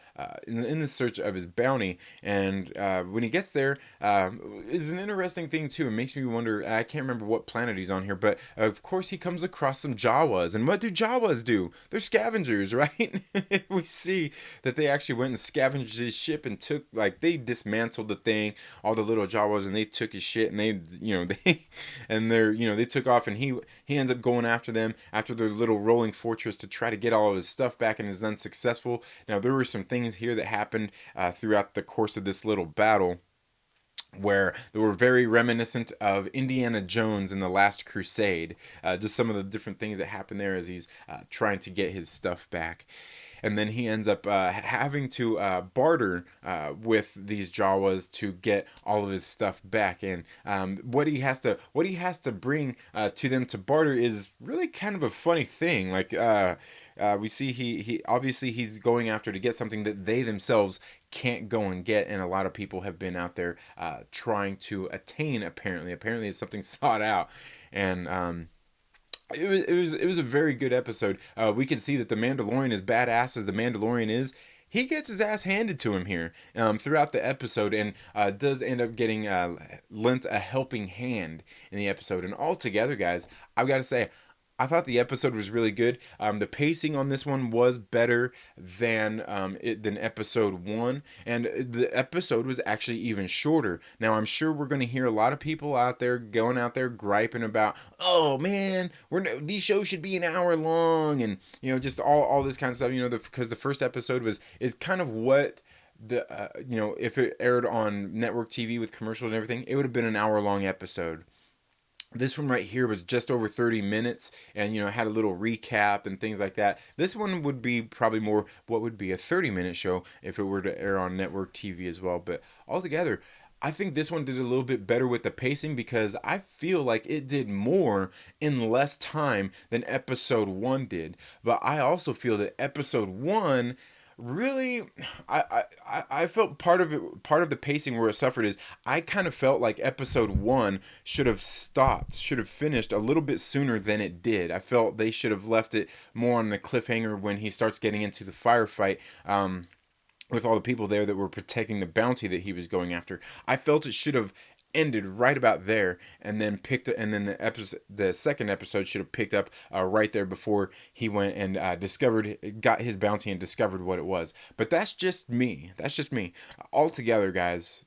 in the search of his bounty. And when he gets there, it's an interesting thing too. It makes me wonder. I can't remember what planet he's on here, but of course he comes across some Jawas. And what do Jawas do? They're scavengers, right? We see that they actually went and scavenged his ship and took they dismantled the thing, all the little Jawas, and they took his shit and they took off and he ends up going after them after their little rolling fortress to try to get all of his stuff back and is unsuccessful. Now there were some things here that happened throughout the course of this little battle where they were very reminiscent of Indiana Jones in The Last Crusade. Just some of the different things that happen there as he's trying to get his stuff back. And then he ends up having to barter with these Jawas to get all of his stuff back. And what he has to bring to them to barter is really kind of a funny thing. We see he obviously he's going after to get something that they themselves can't go and get, and a lot of people have been out there trying to attain. Apparently it's something sought out, and it was a very good episode. We can see that the Mandalorian, as badass as the Mandalorian is, he gets his ass handed to him here throughout the episode, and does end up getting lent a helping hand in the episode. And altogether, guys, I've got to say, I thought the episode was really good. The pacing on this one was better than episode 1, and the episode was actually even shorter. Now, I'm sure we're going to hear a lot of people out there going out there griping about, oh man, these shows should be an hour long, and just all this kind of stuff. Because the first episode is kind of what if it aired on network TV with commercials and everything, it would have been an hour long episode. This one right here was just over 30 minutes and, had a little recap and things like that. This one would be probably more what would be a 30-minute show if it were to air on network TV as well. But altogether, I think this one did a little bit better with the pacing because I feel like it did more in less time than episode 1 did. But I also feel that episode 1 really I felt part of the pacing where it suffered is I kind of felt like episode 1 should have finished a little bit sooner than it did. I felt they should have left it more on the cliffhanger when he starts getting into the firefight. With all the people there that were protecting the bounty that he was going after. I felt it should have ended right about there, and then the second episode should have picked up right there before he went and got his bounty and discovered what it was. But that's just me. That's just me. Altogether, guys,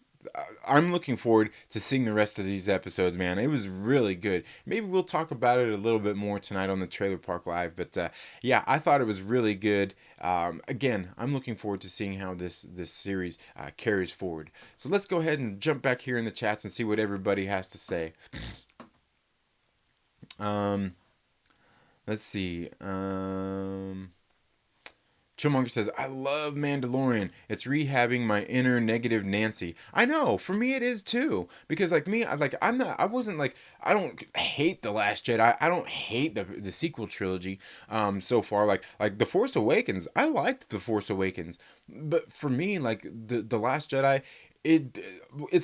I'm looking forward to seeing the rest of these episodes, man. It was really good. Maybe we'll talk about it a little bit more tonight on the Trailer Park Live. But yeah, I thought it was really good. Again, I'm looking forward to seeing how this series carries forward. So let's go ahead and jump back here in the chats and see what everybody has to say. Um, let's see. Chillmonger says, I love Mandalorian. It's rehabbing my inner negative Nancy. I know, for me it is too. Because like me, I don't hate The Last Jedi. I don't hate the sequel trilogy so far. Like The Force Awakens. I liked The Force Awakens. But for me, like the Last Jedi, it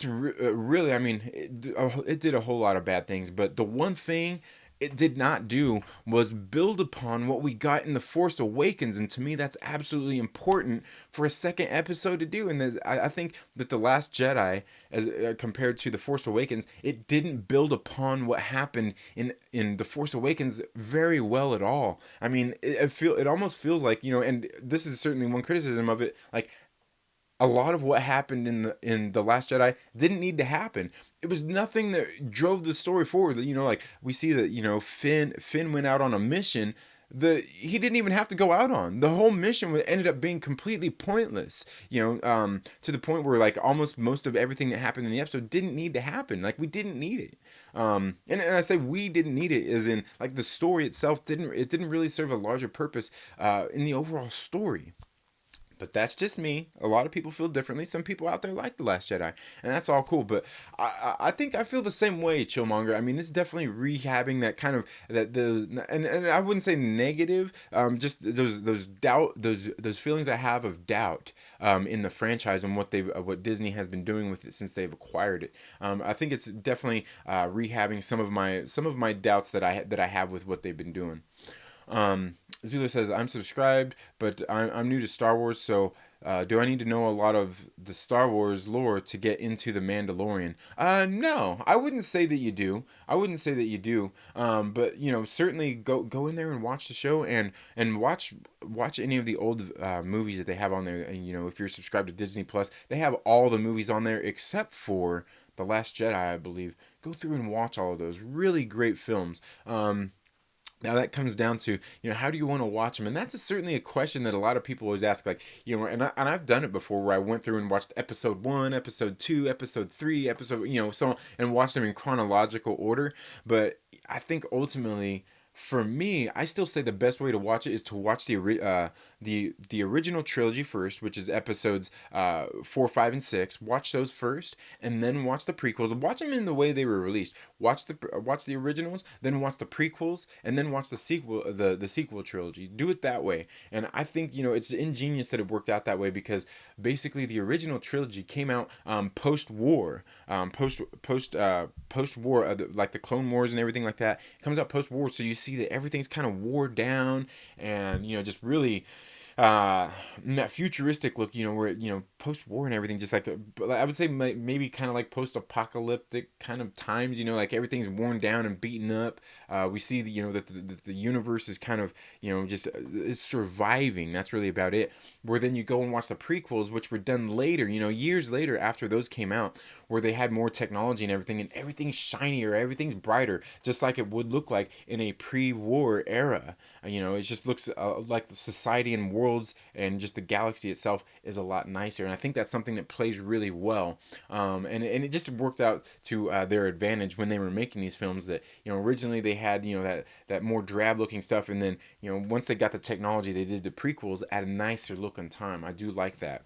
really, I mean, it did a whole lot of bad things, but the one thing it did not do was build upon what we got in The Force Awakens, and to me that's absolutely important for a second episode to do. And I think that The Last Jedi, as compared to The Force Awakens, it didn't build upon what happened in The Force Awakens very well at all. I mean, it almost feels like, and this is certainly one criticism of it, like a lot of what happened in the Last Jedi didn't need to happen. It was nothing that drove the story forward. Like we see that Finn went out on a mission that he didn't even have to go out on. The whole mission ended up being completely pointless. To the point where like almost most of everything that happened in the episode didn't need to happen. Like we didn't need it. And I say we didn't need it as in like the story itself didn't really serve a larger purpose in the overall story. But that's just me. A lot of people feel differently. Some people out there like The Last Jedi, and that's all cool. But I think I feel the same way, Chillmonger. I mean, it's definitely rehabbing that kind of and I wouldn't say negative. Just those doubt, those feelings I have of doubt in the franchise and what Disney has been doing with it since they've acquired it. I think it's definitely rehabbing some of my doubts that I have with what they've been doing. Zula says, I'm subscribed, but I'm new to Star Wars, so do I need to know a lot of the Star Wars lore to get into The Mandalorian? No, I wouldn't say that you do. I wouldn't say that you do. But certainly go in there and watch the show and watch any of the old movies that they have on there. And if you're subscribed to Disney Plus, they have all the movies on there except for The Last Jedi, I believe. Go through and watch all of those. Really great films. Now that comes down to, how do you want to watch them? And that's certainly a question that a lot of people always ask. Like, and I've done it before where I went through and watched episode 1, episode 2, episode 3, so on, and watched them in chronological order. But I think ultimately, for me, I still say the best way to watch it is to watch the original trilogy first, which is episodes 4, 5, and 6. Watch those first, and then watch the prequels. Watch them in the way they were released. Watch the originals, then watch the prequels, and then watch the sequel trilogy. Do it that way, and I think it's ingenious that it worked out that way because basically the original trilogy came out post war, post war, like the Clone Wars and everything like that. It comes out post war, so you see that everything's kind of wore down and just really that futuristic look, where post-war and everything, just like I would say maybe kind of like post-apocalyptic kind of times, like everything's worn down and beaten up. We see that the universe is kind of just it's surviving. That's really about it. Where then you go and watch the prequels, which were done later, years later after those came out, where they had more technology and everything's shinier, everything's brighter, just like it would look like in a pre-war era. It just looks like the society and worlds and just the galaxy itself is a lot nicer, and I think that's something that plays really well. And it just worked out to their advantage when they were making these films. That originally they had that more drab looking stuff, and then once they got the technology, they did the prequels at a nicer look in time. I do like that.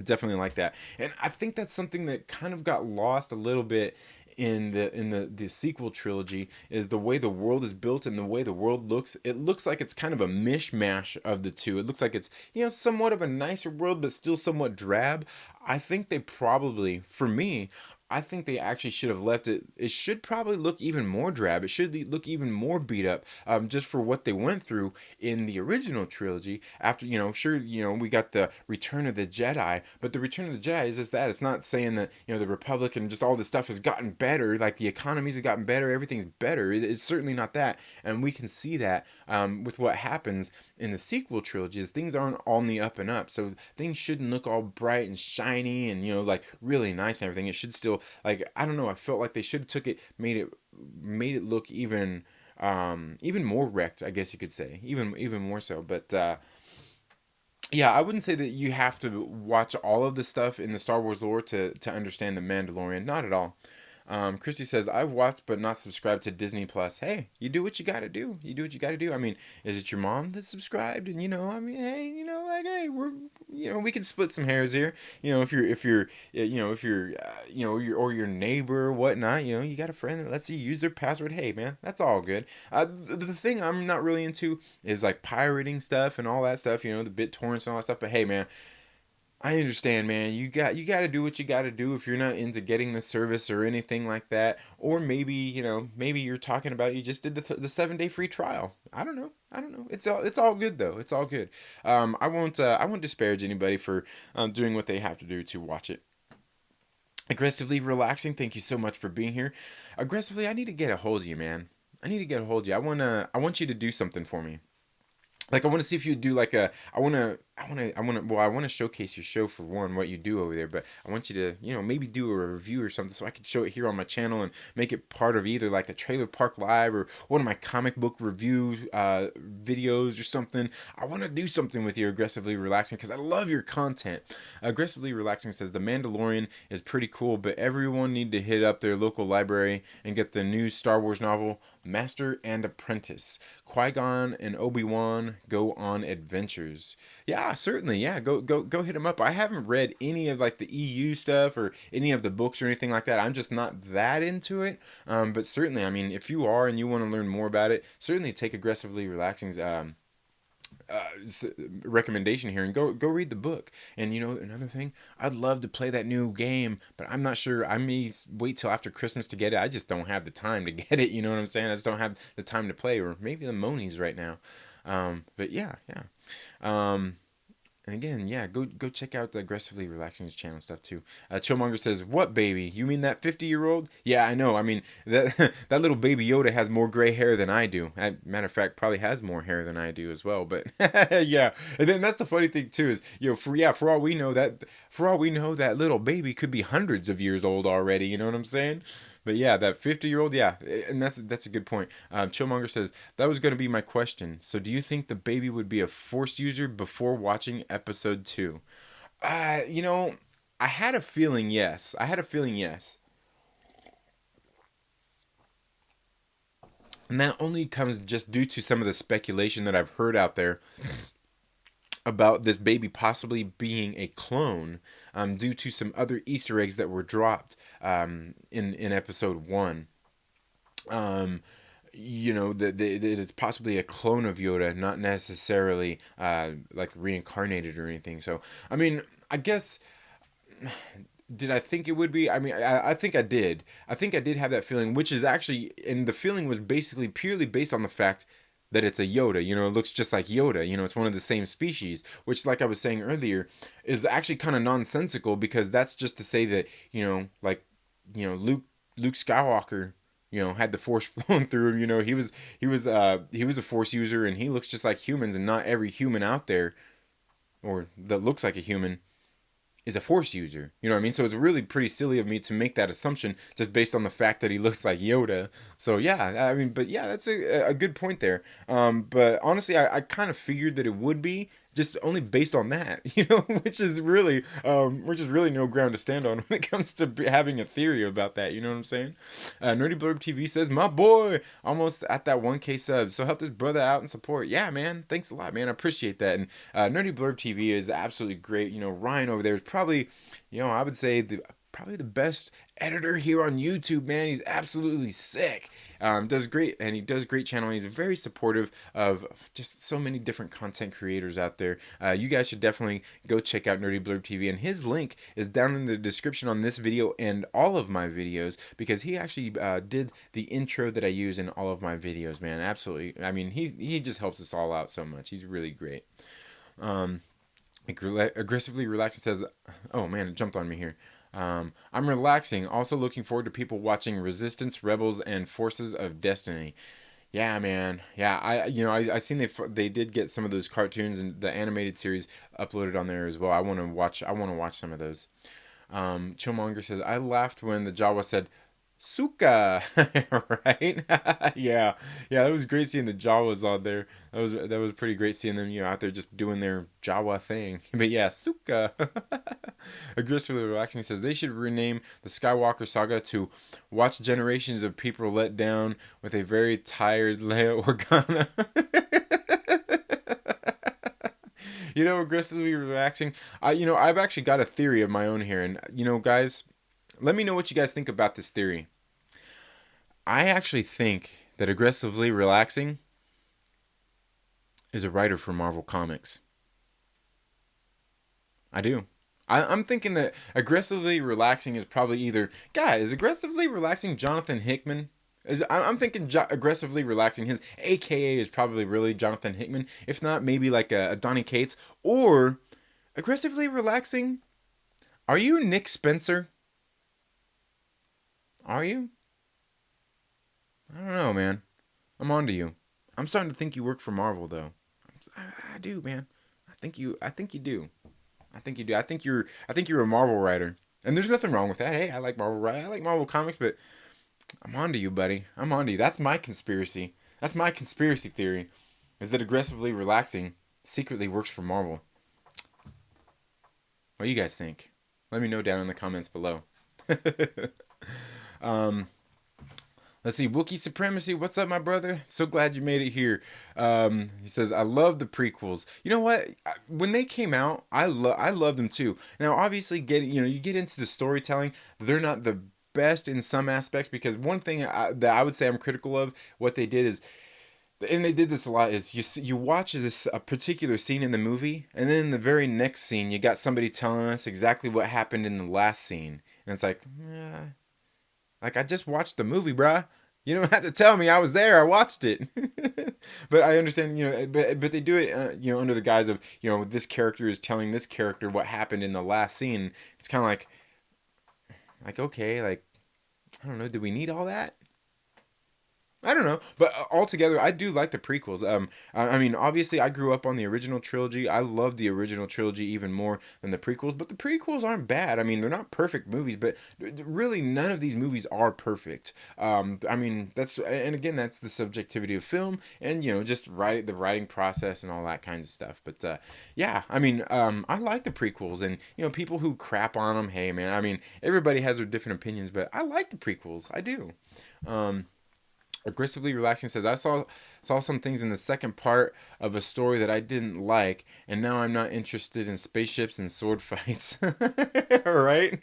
Definitely like that. And I think that's something that kind of got lost a little bit in the sequel trilogy, is the way the world is built and the way the world looks. It looks like it's kind of a mishmash of the two. It looks like it's, somewhat of a nicer world but still somewhat drab. I think they probably, for me, I think they actually should have left it. It should probably look even more drab. It should look even more beat up, just for what they went through in the original trilogy. After, sure, we got the Return of the Jedi, but the Return of the Jedi is just that. It's not saying that, the Republic and just all this stuff has gotten better. Like the economies have gotten better, everything's better. It's certainly not that, and we can see that, with what happens in the sequel trilogies. Things aren't on the up and up, so things shouldn't look all bright and shiny and, like really nice and everything. It should still, like, I don't know, I felt like they should have took it, made it look even more wrecked, I guess you could say, even more so. But yeah, I wouldn't say that you have to watch all of the stuff in the Star Wars lore to understand the Mandalorian. Not at all. Christy says, I've watched but not subscribed to Disney Plus. Hey, you do what you gotta do. You do what you gotta do. I mean, is it your mom that's subscribed? And, I mean, hey, like, hey, we can split some hairs here. If you're your neighbor or whatnot, you got a friend that lets you use their password. Hey, man, that's all good. The thing I'm not really into is like pirating stuff and all that stuff, the BitTorrents and all that stuff. But hey, man, I understand, man. You got to do what you got to do if you're not into getting the service or anything like that. Or maybe you're talking about, you just did the 7-day free trial. I don't know. I don't know. It's all good though. It's all good. I won't disparage anybody for doing what they have to do to watch it. Aggressively relaxing. Thank you so much for being here. Aggressively, I need to get a hold of you, man. I need to get a hold of you. I want you to do something for me. Like, I want to see if you do like a, I want to showcase your show, for one, what you do over there. But I want you to, maybe do a review or something so I can show it here on my channel and make it part of either like the Trailer Park Live or one of my comic book review videos or something. I want to do something with you, Aggressively Relaxing, because I love your content. Aggressively Relaxing says the Mandalorian is pretty cool, but everyone need to hit up their local library and get the new Star Wars novel Master and Apprentice. Qui-Gon and Obi-Wan go on adventures. Yeah, certainly. Yeah, go hit them up. I haven't read any of like the EU stuff or any of the books or anything like that. I'm just not that into it. But certainly, I mean, if you are and you want to learn more about it, certainly take Aggressively Relaxing's uh, recommendation here and go read the book. And another thing, I'd love to play that new game, but I'm not sure. I may wait till after Christmas to get it. I just don't have the time to get it. You know what I'm saying? I just don't have the time to play, or maybe the monies right now. But yeah, yeah. Um, and again, yeah, go check out the Aggressively Relaxing's channel stuff too. Chillmonger says, "What baby? You mean that 50-year-old?" Yeah, I know. I mean that that little baby Yoda has more gray hair than I do. Matter of fact, probably has more hair than I do as well. But yeah, and then that's the funny thing too is, for all we know that little baby could be hundreds of years old already. You know what I'm saying? But yeah, that 50-year-old, yeah, and that's a good point. Chillmonger says, that was going to be my question. So do you think the baby would be a Force user before watching episode 2? Uh, you know, I had a feeling yes. I had a feeling yes. And that only comes just due to some of the speculation that I've heard out there about this baby possibly being a clone, due to some other Easter eggs that were dropped, in episode 1. Um, that it's possibly a clone of Yoda, not necessarily like reincarnated or anything. So, I mean, I guess, did I think it would be? I mean, I think I did. I think I did have that feeling, which is actually, and the feeling was basically purely based on the fact that it's a Yoda. It looks just like Yoda. It's one of the same species, which, like I was saying earlier, is actually kind of nonsensical, because that's just to say that, like, Luke Skywalker, had the Force flowing through him. He was a Force user, and he looks just like humans, and not every human out there, or that looks like a human, is a Force user. You know what I mean? So it's really pretty silly of me to make that assumption just based on the fact that he looks like Yoda. So yeah, I mean, but yeah, that's a good point there. But honestly, I kind of figured that it would be, just only based on that, which is really no ground to stand on when it comes to having a theory about that. You know what I'm saying? Nerdy Blurb TV says, "My boy, almost at that 1K subs. So help this brother out and support." Yeah, man. Thanks a lot, man. I appreciate that. And Nerdy Blurb TV is absolutely great. Ryan over there is probably, I would say probably the best editor here on YouTube, man. He's absolutely sick. Does great, and he does great channel. He's very supportive of just so many different content creators out there. You guys should definitely go check out Nerdy Blurb TV, and his link is down in the description on this video and all of my videos, because he actually did the intro that I use in all of my videos, man. Absolutely. I mean, he just helps us all out so much. He's really great. Aggressively relaxing says, "Oh man, it jumped on me here. I'm relaxing. Also looking forward to people watching Resistance, Rebels, and Forces of Destiny." Yeah, man. Yeah, I seen they did get some of those cartoons and the animated series uploaded on there as well. I want to watch some of those. Chillmonger says, "I laughed when the Jawa said Suka," right? Yeah, yeah, that was great seeing the Jawas on there. That was pretty great seeing them, out there just doing their Jawa thing. But yeah, Suka. Aggressively relaxing says they should rename the Skywalker saga to "Watch Generations of People Let Down with a Very Tired Leia Organa." Aggressively relaxing. I've actually got a theory of my own here, and guys, let me know what you guys think about this theory. I actually think that aggressively relaxing is a writer for Marvel Comics. I do. I'm thinking that aggressively relaxing is probably either, is aggressively relaxing Jonathan Hickman? I'm thinking aggressively relaxing, his AKA is probably really Jonathan Hickman. If not, maybe like a Donny Cates. Or aggressively relaxing, are you Nick Spencer? Are you? I don't know, man. I'm on to you. I'm starting to think you work for Marvel, though. I do, man. I think you do. I think you do. I think you're a Marvel writer, and there's nothing wrong with that. Hey, I like Marvel writing. I like Marvel comics, but I'm on to you, buddy. I'm on to you. That's my conspiracy. That's my conspiracy theory, is that aggressively relaxing secretly works for Marvel. What do you guys think? Let me know down in the comments below. Let's see, Wookiee Supremacy. What's up, my brother? So glad you made it here. He says, "I love the prequels." You know what? When they came out, I love them too. Now, obviously, you get into the storytelling. They're not the best in some aspects, because one thing that I would say I'm critical of what they did is, and they did this a lot, is you watch a particular scene in the movie, and then in the very next scene, you got somebody telling us exactly what happened in the last scene, and it's like, like, I just watched the movie, bruh. You don't have to tell me. I was there. I watched it. But I understand, but they do it, under the guise of, this character is telling this character what happened in the last scene. It's kind of like, okay, like, I don't know. Do we need all that? I don't know, but altogether, I do like the prequels. I mean, obviously, I grew up on the original trilogy. I love the original trilogy even more than the prequels, but the prequels aren't bad. I mean, they're not perfect movies, but really, none of these movies are perfect. I mean, and again, that's the subjectivity of film, and just the writing process and all that kinds of stuff. But yeah, I mean, I like the prequels, and people who crap on them, hey man, I mean, everybody has their different opinions, but I like the prequels. I do. Aggressively relaxing says, "I saw some things in the second part of a story that I didn't like, and now I'm not interested in spaceships and sword fights." Right?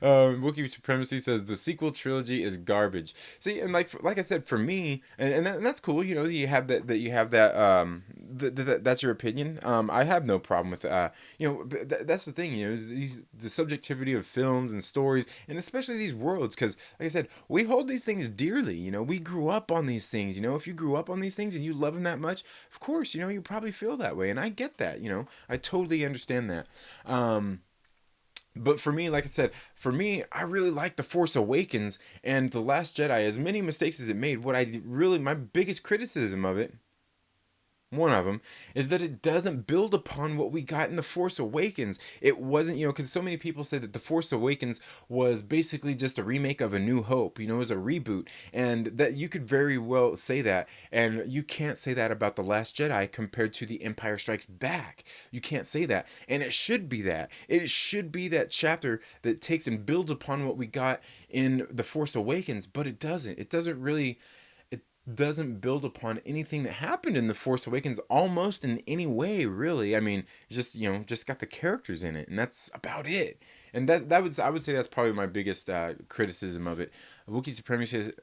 Wookiee Supremacy says, "The sequel trilogy is garbage." See, and like I said, for me, and that's cool. You have that. That's your opinion. I have no problem with but that's the thing. Is the subjectivity of films and stories, and especially these worlds, because like I said, we hold these things dearly. We grew up on these things. If you grew up on these things and you love them that much, of course, you probably feel that way, and I get that. I totally understand that. But for me, like I said, I really like The Force Awakens and The Last Jedi. As many mistakes as it made, my biggest criticism of it One of them is that it doesn't build upon what we got in The Force Awakens. It wasn't, because so many people say that The Force Awakens was basically just a remake of A New Hope, it was a reboot. And that you could very well say that. And you can't say that about The Last Jedi compared to The Empire Strikes Back. You can't say that. And it should be that. It should be that chapter that takes and builds upon what we got in The Force Awakens, but it doesn't. It doesn't really doesn't build upon anything that happened in The Force Awakens almost in any way, really. I mean, just just got the characters in it, and that's about it. And I would say that's probably my biggest criticism of it. Wookiee Supremacy is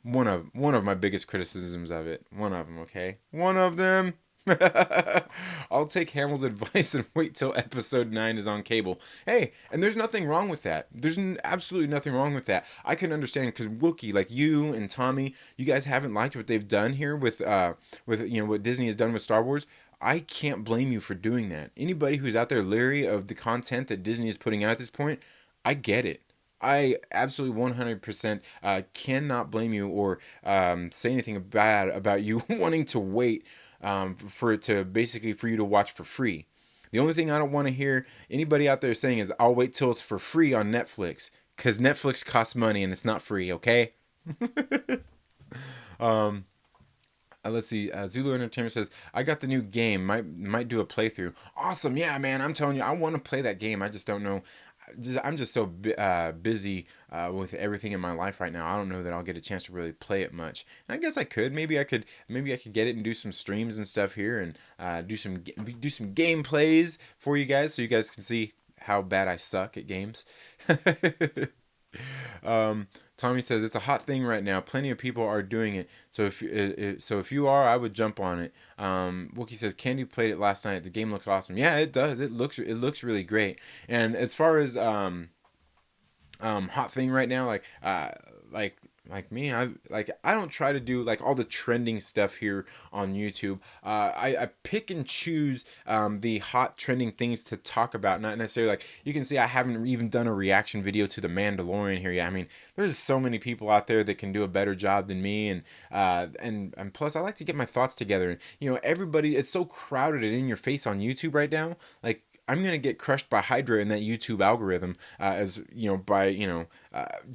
one of my biggest criticisms of it. One of them, okay, one of them. I'll take Hamill's advice and wait till episode 9 is on cable. Hey, and there's nothing wrong with that. There's absolutely nothing wrong with that. I can understand because Wookie, like you and Tommy, you guys haven't liked what they've done here with what Disney has done with Star Wars. I can't blame you for doing that. Anybody who's out there leery of the content that Disney is putting out at this point, I get it. I absolutely 100% cannot blame you or say anything bad about you wanting to wait for it to basically for you to watch for free. The only thing I don't want to hear anybody out there saying is I'll wait till it's for free on Netflix because Netflix costs money and it's not free. Okay. Let's see. Zulu Entertainment says I got the new game. Might do a playthrough. Awesome. Yeah, man. I'm telling you, I want to play that game. I just don't know. I'm just so busy with everything in my life right now. I don't know that I'll get a chance to really play it much. And I guess I could. Maybe I could get it and do some streams and stuff here and do some gameplays for you guys so you guys can see how bad I suck at games. um, Tommy says it's a hot thing right now. Plenty of people are doing it. So if you are, I would jump on it. Wookie says Candy played it last night. The game looks awesome. Yeah, it does. It looks really great. And as far as hot thing right now, like me, I don't try to do like all the trending stuff here on YouTube. I pick and choose the hot trending things to talk about, not necessarily like you can see I haven't even done a reaction video to the Mandalorian here yet. I mean, there's so many people out there that can do a better job than me, and plus I like to get my thoughts together. And everybody is so crowded and in your face on YouTube right now. Like I'm gonna get crushed by Hydra in that YouTube algorithm, as by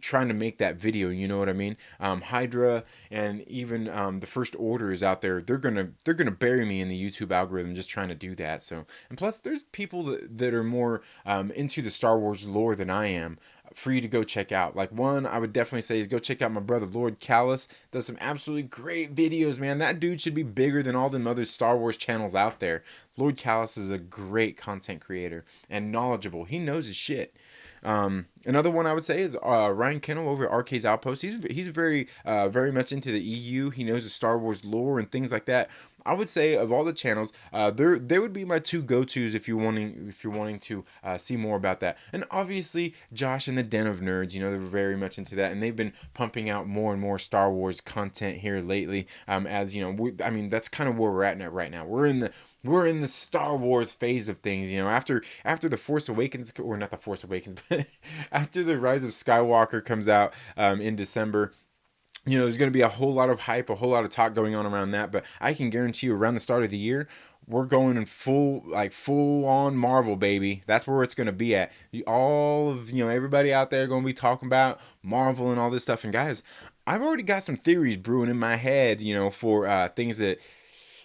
trying to make that video. You know what I mean? Hydra and even the First Order is out there. They're gonna bury me in the YouTube algorithm just trying to do that. So, and plus, there's people that are more into the Star Wars lore than I am, for you to go check out. Like one, I would definitely say is go check out my brother Lord Callis. Does some absolutely great videos, man. That dude should be bigger than all them other Star Wars channels out there. Lord Callis is a great content creator and knowledgeable. He knows his shit. Another one I would say is Ryan Kennel over at RK's Outpost. He's very much into the EU. He knows the Star Wars lore and things like that. I would say of all the channels, they would be my two go-tos if you're wanting to see more about that. And obviously Josh and the Den of Nerds, they're very much into that, and they've been pumping out more and more Star Wars content here lately. As I mean, that's kind of where we're at right now. We're in the Star Wars phase of things. After the Force Awakens, or not the Force Awakens, but after the Rise of Skywalker comes out in December. There's going to be a whole lot of hype, a whole lot of talk going on around that, but I can guarantee you around the start of the year, we're going in full on Marvel, baby. That's where it's going to be at. All of, everybody out there going to be talking about Marvel and all this stuff. And guys, I've already got some theories brewing in my head, for things that,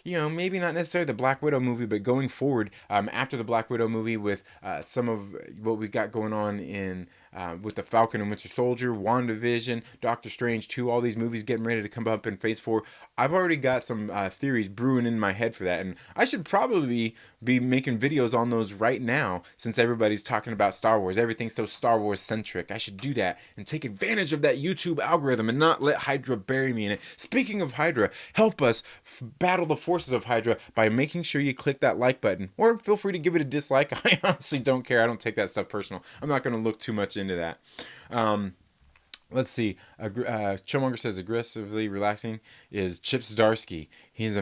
maybe not necessarily the Black Widow movie, but going forward, after the Black Widow movie with some of what we got going on in with the Falcon and Winter Soldier, WandaVision, Doctor Strange 2, all these movies getting ready to come up in Phase 4. I've already got some theories brewing in my head for that, and I should probably be making videos on those right now since everybody's talking about Star Wars. Everything's so Star Wars centric. I should do that and take advantage of that YouTube algorithm and not let Hydra bury me in it. Speaking of Hydra, help us battle the forces of Hydra by making sure you click that like button, or feel free to give it a dislike. I honestly don't care. I don't take that stuff personal. I'm not going to look too much into that. Let's see. Chillmonger says aggressively relaxing is Chip Zdarsky. He's a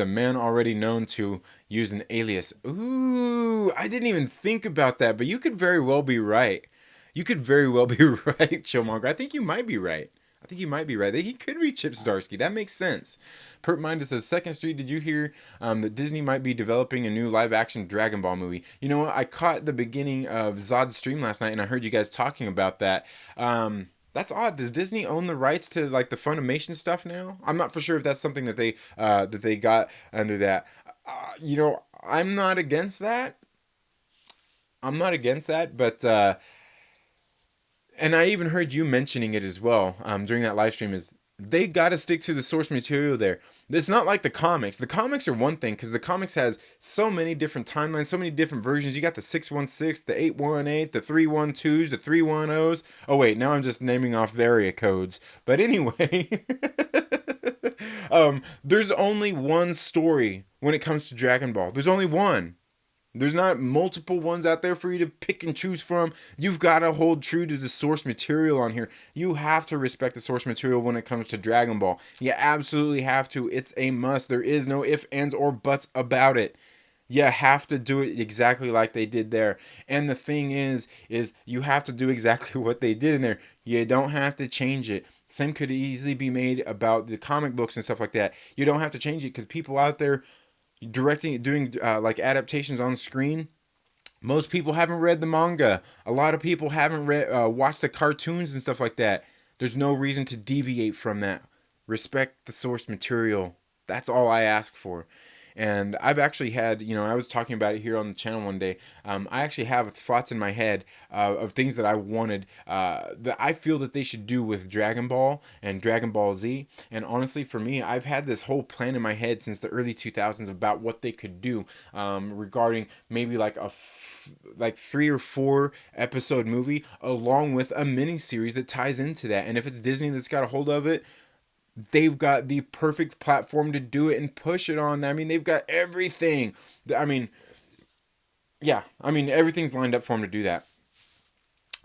man already known to use an alias. Ooh, I didn't even think about that, but you could very well be right. You could very well be right, Chillmonger. I think you might be right. I think you might be right. He could be Chip Zdarsky. That makes sense. Pert Minded says, Second Street, did you hear that Disney might be developing a new live-action Dragon Ball movie? You know what? I caught the beginning of Zod's stream last night, and I heard you guys talking about that. That's odd. Does Disney own the rights to like the Funimation stuff now? I'm not for sure if that's something that they got under that. I'm not against that. I'm not against that, but and I even heard you mentioning it as well during that live stream. Is they got to stick to the source material there. It's not like the comics. The comics are one thing because the comics has so many different timelines, so many different versions. You got the 616, the 818, the 312s, the 310s. Oh wait, now I'm just naming off area codes. But anyway, there's only one story when it comes to Dragon Ball. There's only one. There's not multiple ones out there for you to pick and choose from. You've got to hold true to the source material on here. You have to respect the source material when it comes to Dragon Ball. You absolutely have to. It's a must. There is no ifs, ands, or buts about it. You have to do it exactly like they did there. And the thing is you have to do exactly what they did in there. You don't have to change it. Same could easily be made about the comic books and stuff like that. You don't have to change it because people out there doing like adaptations on screen, most people haven't read the manga. A lot of people haven't watched the cartoons and stuff like that. There's no reason to deviate from that. Respect the source material. That's all I ask for. And I've actually had, I was talking about it here on the channel one day. I actually have thoughts in my head of things that I wanted, that I feel that they should do with Dragon Ball and Dragon Ball Z. And honestly, for me, I've had this whole plan in my head since the early 2000s about what they could do regarding maybe like like 3 or 4 episode movie along with a mini series that ties into that. And if it's Disney that's got a hold of it, they've got the perfect platform to do it and push it on. I mean, they've got everything. I mean, yeah, everything's lined up for them to do that.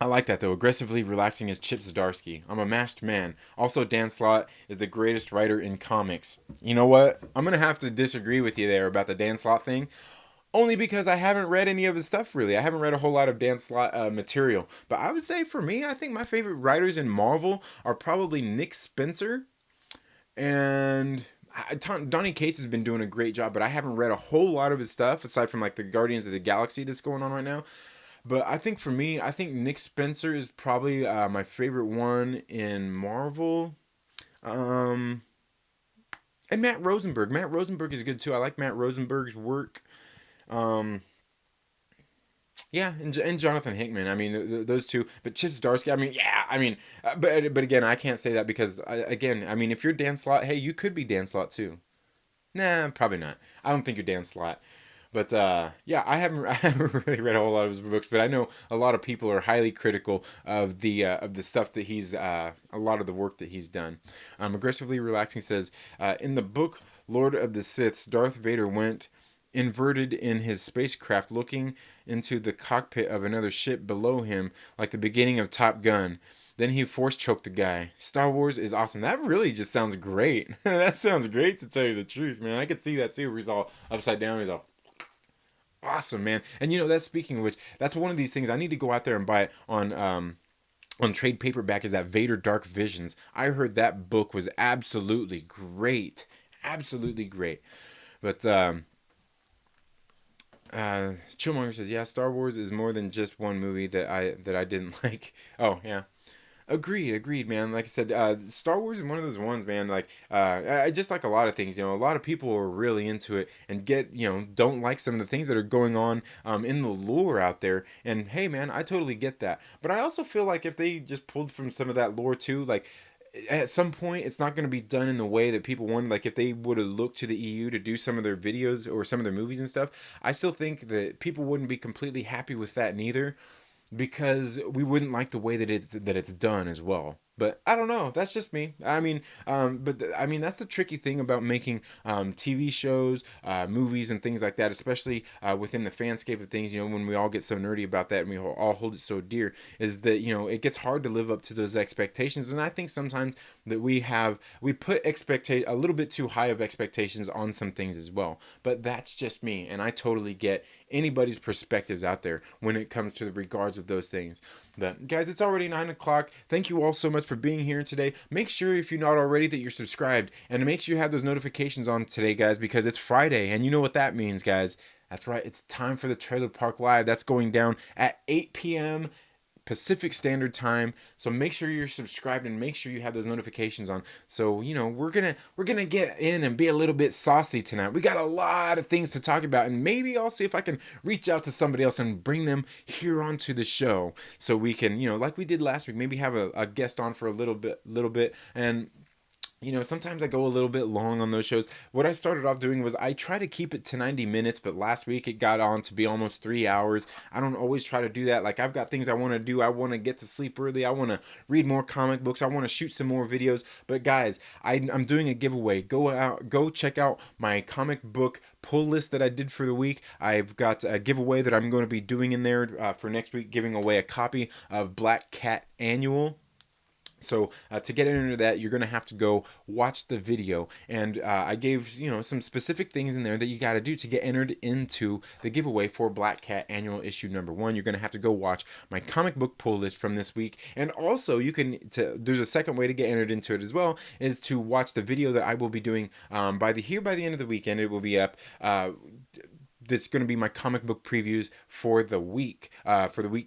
I like that though. Aggressively relaxing is Chip Zdarsky. I'm a masked man. Also, Dan Slott is the greatest writer in comics. You know what? I'm gonna have to disagree with you there about the Dan Slott thing. Only because I haven't read any of his stuff really. I haven't read a whole lot of Dan Slott material. But I would say for me, I think my favorite writers in Marvel are probably Nick Spencer and Donny Cates has been doing a great job, but I haven't read a whole lot of his stuff aside from like the Guardians of the Galaxy that's going on right now. But I think for me, I think Nick Spencer is probably my favorite one in Marvel. Um, and Matt Rosenberg. Matt Rosenberg is good too. I like Matt Rosenberg's work. Um, Yeah, and Jonathan Hickman. Those two. But Chip Zdarsky. But again, I can't say that because if you're Dan Slott, hey, you could be Dan Slott too. Nah, probably not. I don't think you're Dan Slott. But yeah, I haven't really read a whole lot of his books, but I know a lot of people are highly critical of the stuff that he's a lot of the work that he's done. Aggressively relaxing says in the book Lord of the Siths, Darth Vader went inverted in his spacecraft looking into the cockpit of another ship below him like the beginning of Top Gun. Then he force choked the guy. Star Wars is awesome. That really just sounds great. That sounds great to tell you the truth, man. I could see that too where he's all upside down. He's all awesome, man. And that's speaking of which, that's one of these things I need to go out there and buy it on trade paperback is that Vader Dark Visions. I heard that book was absolutely great. Absolutely great. But Chillmonger says, "Yeah, Star Wars is more than just one movie that I didn't like." Oh yeah, agreed, man. Like I said, Star Wars is one of those ones, man. Like I just like a lot of things. A lot of people are really into it and don't like some of the things that are going on in the lore out there. And hey, man, I totally get that. But I also feel like if they just pulled from some of that lore too, like at some point it's not going to be done in the way that people want. Like if they would have looked to the EU to do some of their videos or some of their movies and stuff, I still think that people wouldn't be completely happy with that neither, because we wouldn't like the way that it's done as well. But I don't know. That's just me. That's the tricky thing about making TV shows, movies, and things like that, especially within the fanscape of things. When we all get so nerdy about that and we all hold it so dear, is that it gets hard to live up to those expectations. And I think sometimes that we put a little bit too high of expectations on some things as well. But that's just me, and I totally get anybody's perspectives out there when it comes to the regards of those things. But guys, it's already 9 o'clock. Thank you all so much for being here today. Make sure, if you're not already, that you're subscribed, and make sure you have those notifications on today, guys, because it's Friday, and you know what that means, guys. That's right. It's time for the Trailer Park Live. That's going down at 8 p.m. Pacific Standard Time. So make sure you're subscribed and make sure you have those notifications on. So, we're gonna get in and be a little bit saucy tonight. We got a lot of things to talk about, and maybe I'll see if I can reach out to somebody else and bring them here onto the show so we can, like we did last week, maybe have a guest on for a little bit. And sometimes I go a little bit long on those shows. What I started off doing was I try to keep it to 90 minutes, but last week it got on to be almost 3 hours. I don't always try to do that. Like, I've got things I want to do. I want to get to sleep early. I want to read more comic books. I want to shoot some more videos. But guys, I'm doing a giveaway. Go check out my comic book pull list that I did for the week. I've got a giveaway that I'm going to be doing in there for next week, giving away a copy of Black Cat Annual. So to get into that, you're going to have to go watch the video. And I gave, some specific things in there that you got to do to get entered into the giveaway for Black Cat Annual Issue #1. You're going to have to go watch my comic book pull list from this week. And also, there's a second way to get entered into it as well, is to watch the video that I will be doing by the end of the weekend. It will be up. That's going to be my comic book previews for the week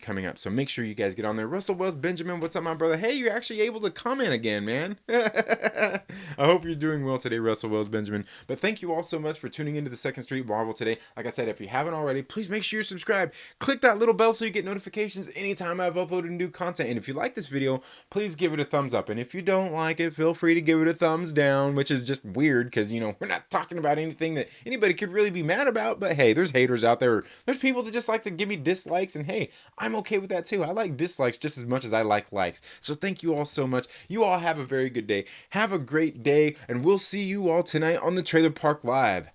coming up. So make sure you guys get on there. Russell Wells Benjamin, what's up, my brother? Hey, you're actually able to comment again, man. I hope you're doing well today, Russell Wells Benjamin. But thank you all so much for tuning into the Second Street Marvel today. Like I said, if you haven't already, please make sure you're subscribed. Click that little bell so you get notifications anytime I've uploaded new content. And if you like this video, please give it a thumbs up. And if you don't like it, feel free to give it a thumbs down, which is just weird because, we're not talking about anything that anybody could really be mad about. But hey, there's haters out there. There's people that just like to give me dislikes, and hey, I'm okay with that too. I like dislikes just as much as I like likes. So thank you all so much. You all have a very good day. Have a great day, and we'll see you all tonight on the Trailer Park Live.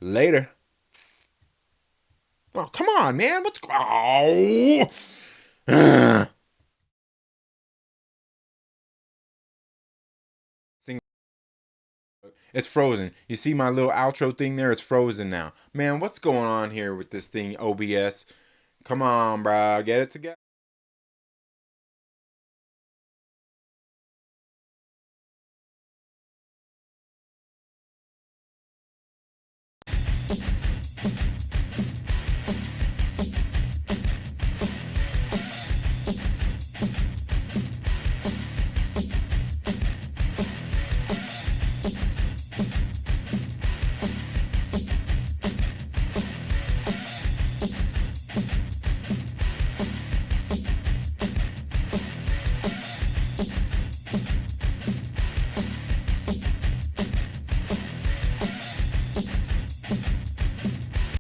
Later. Oh, come on, man. What's... Oh! It's frozen. You see my little outro thing there? It's frozen now. Man, what's going on here with this thing, OBS? Come on, bro. Get it together.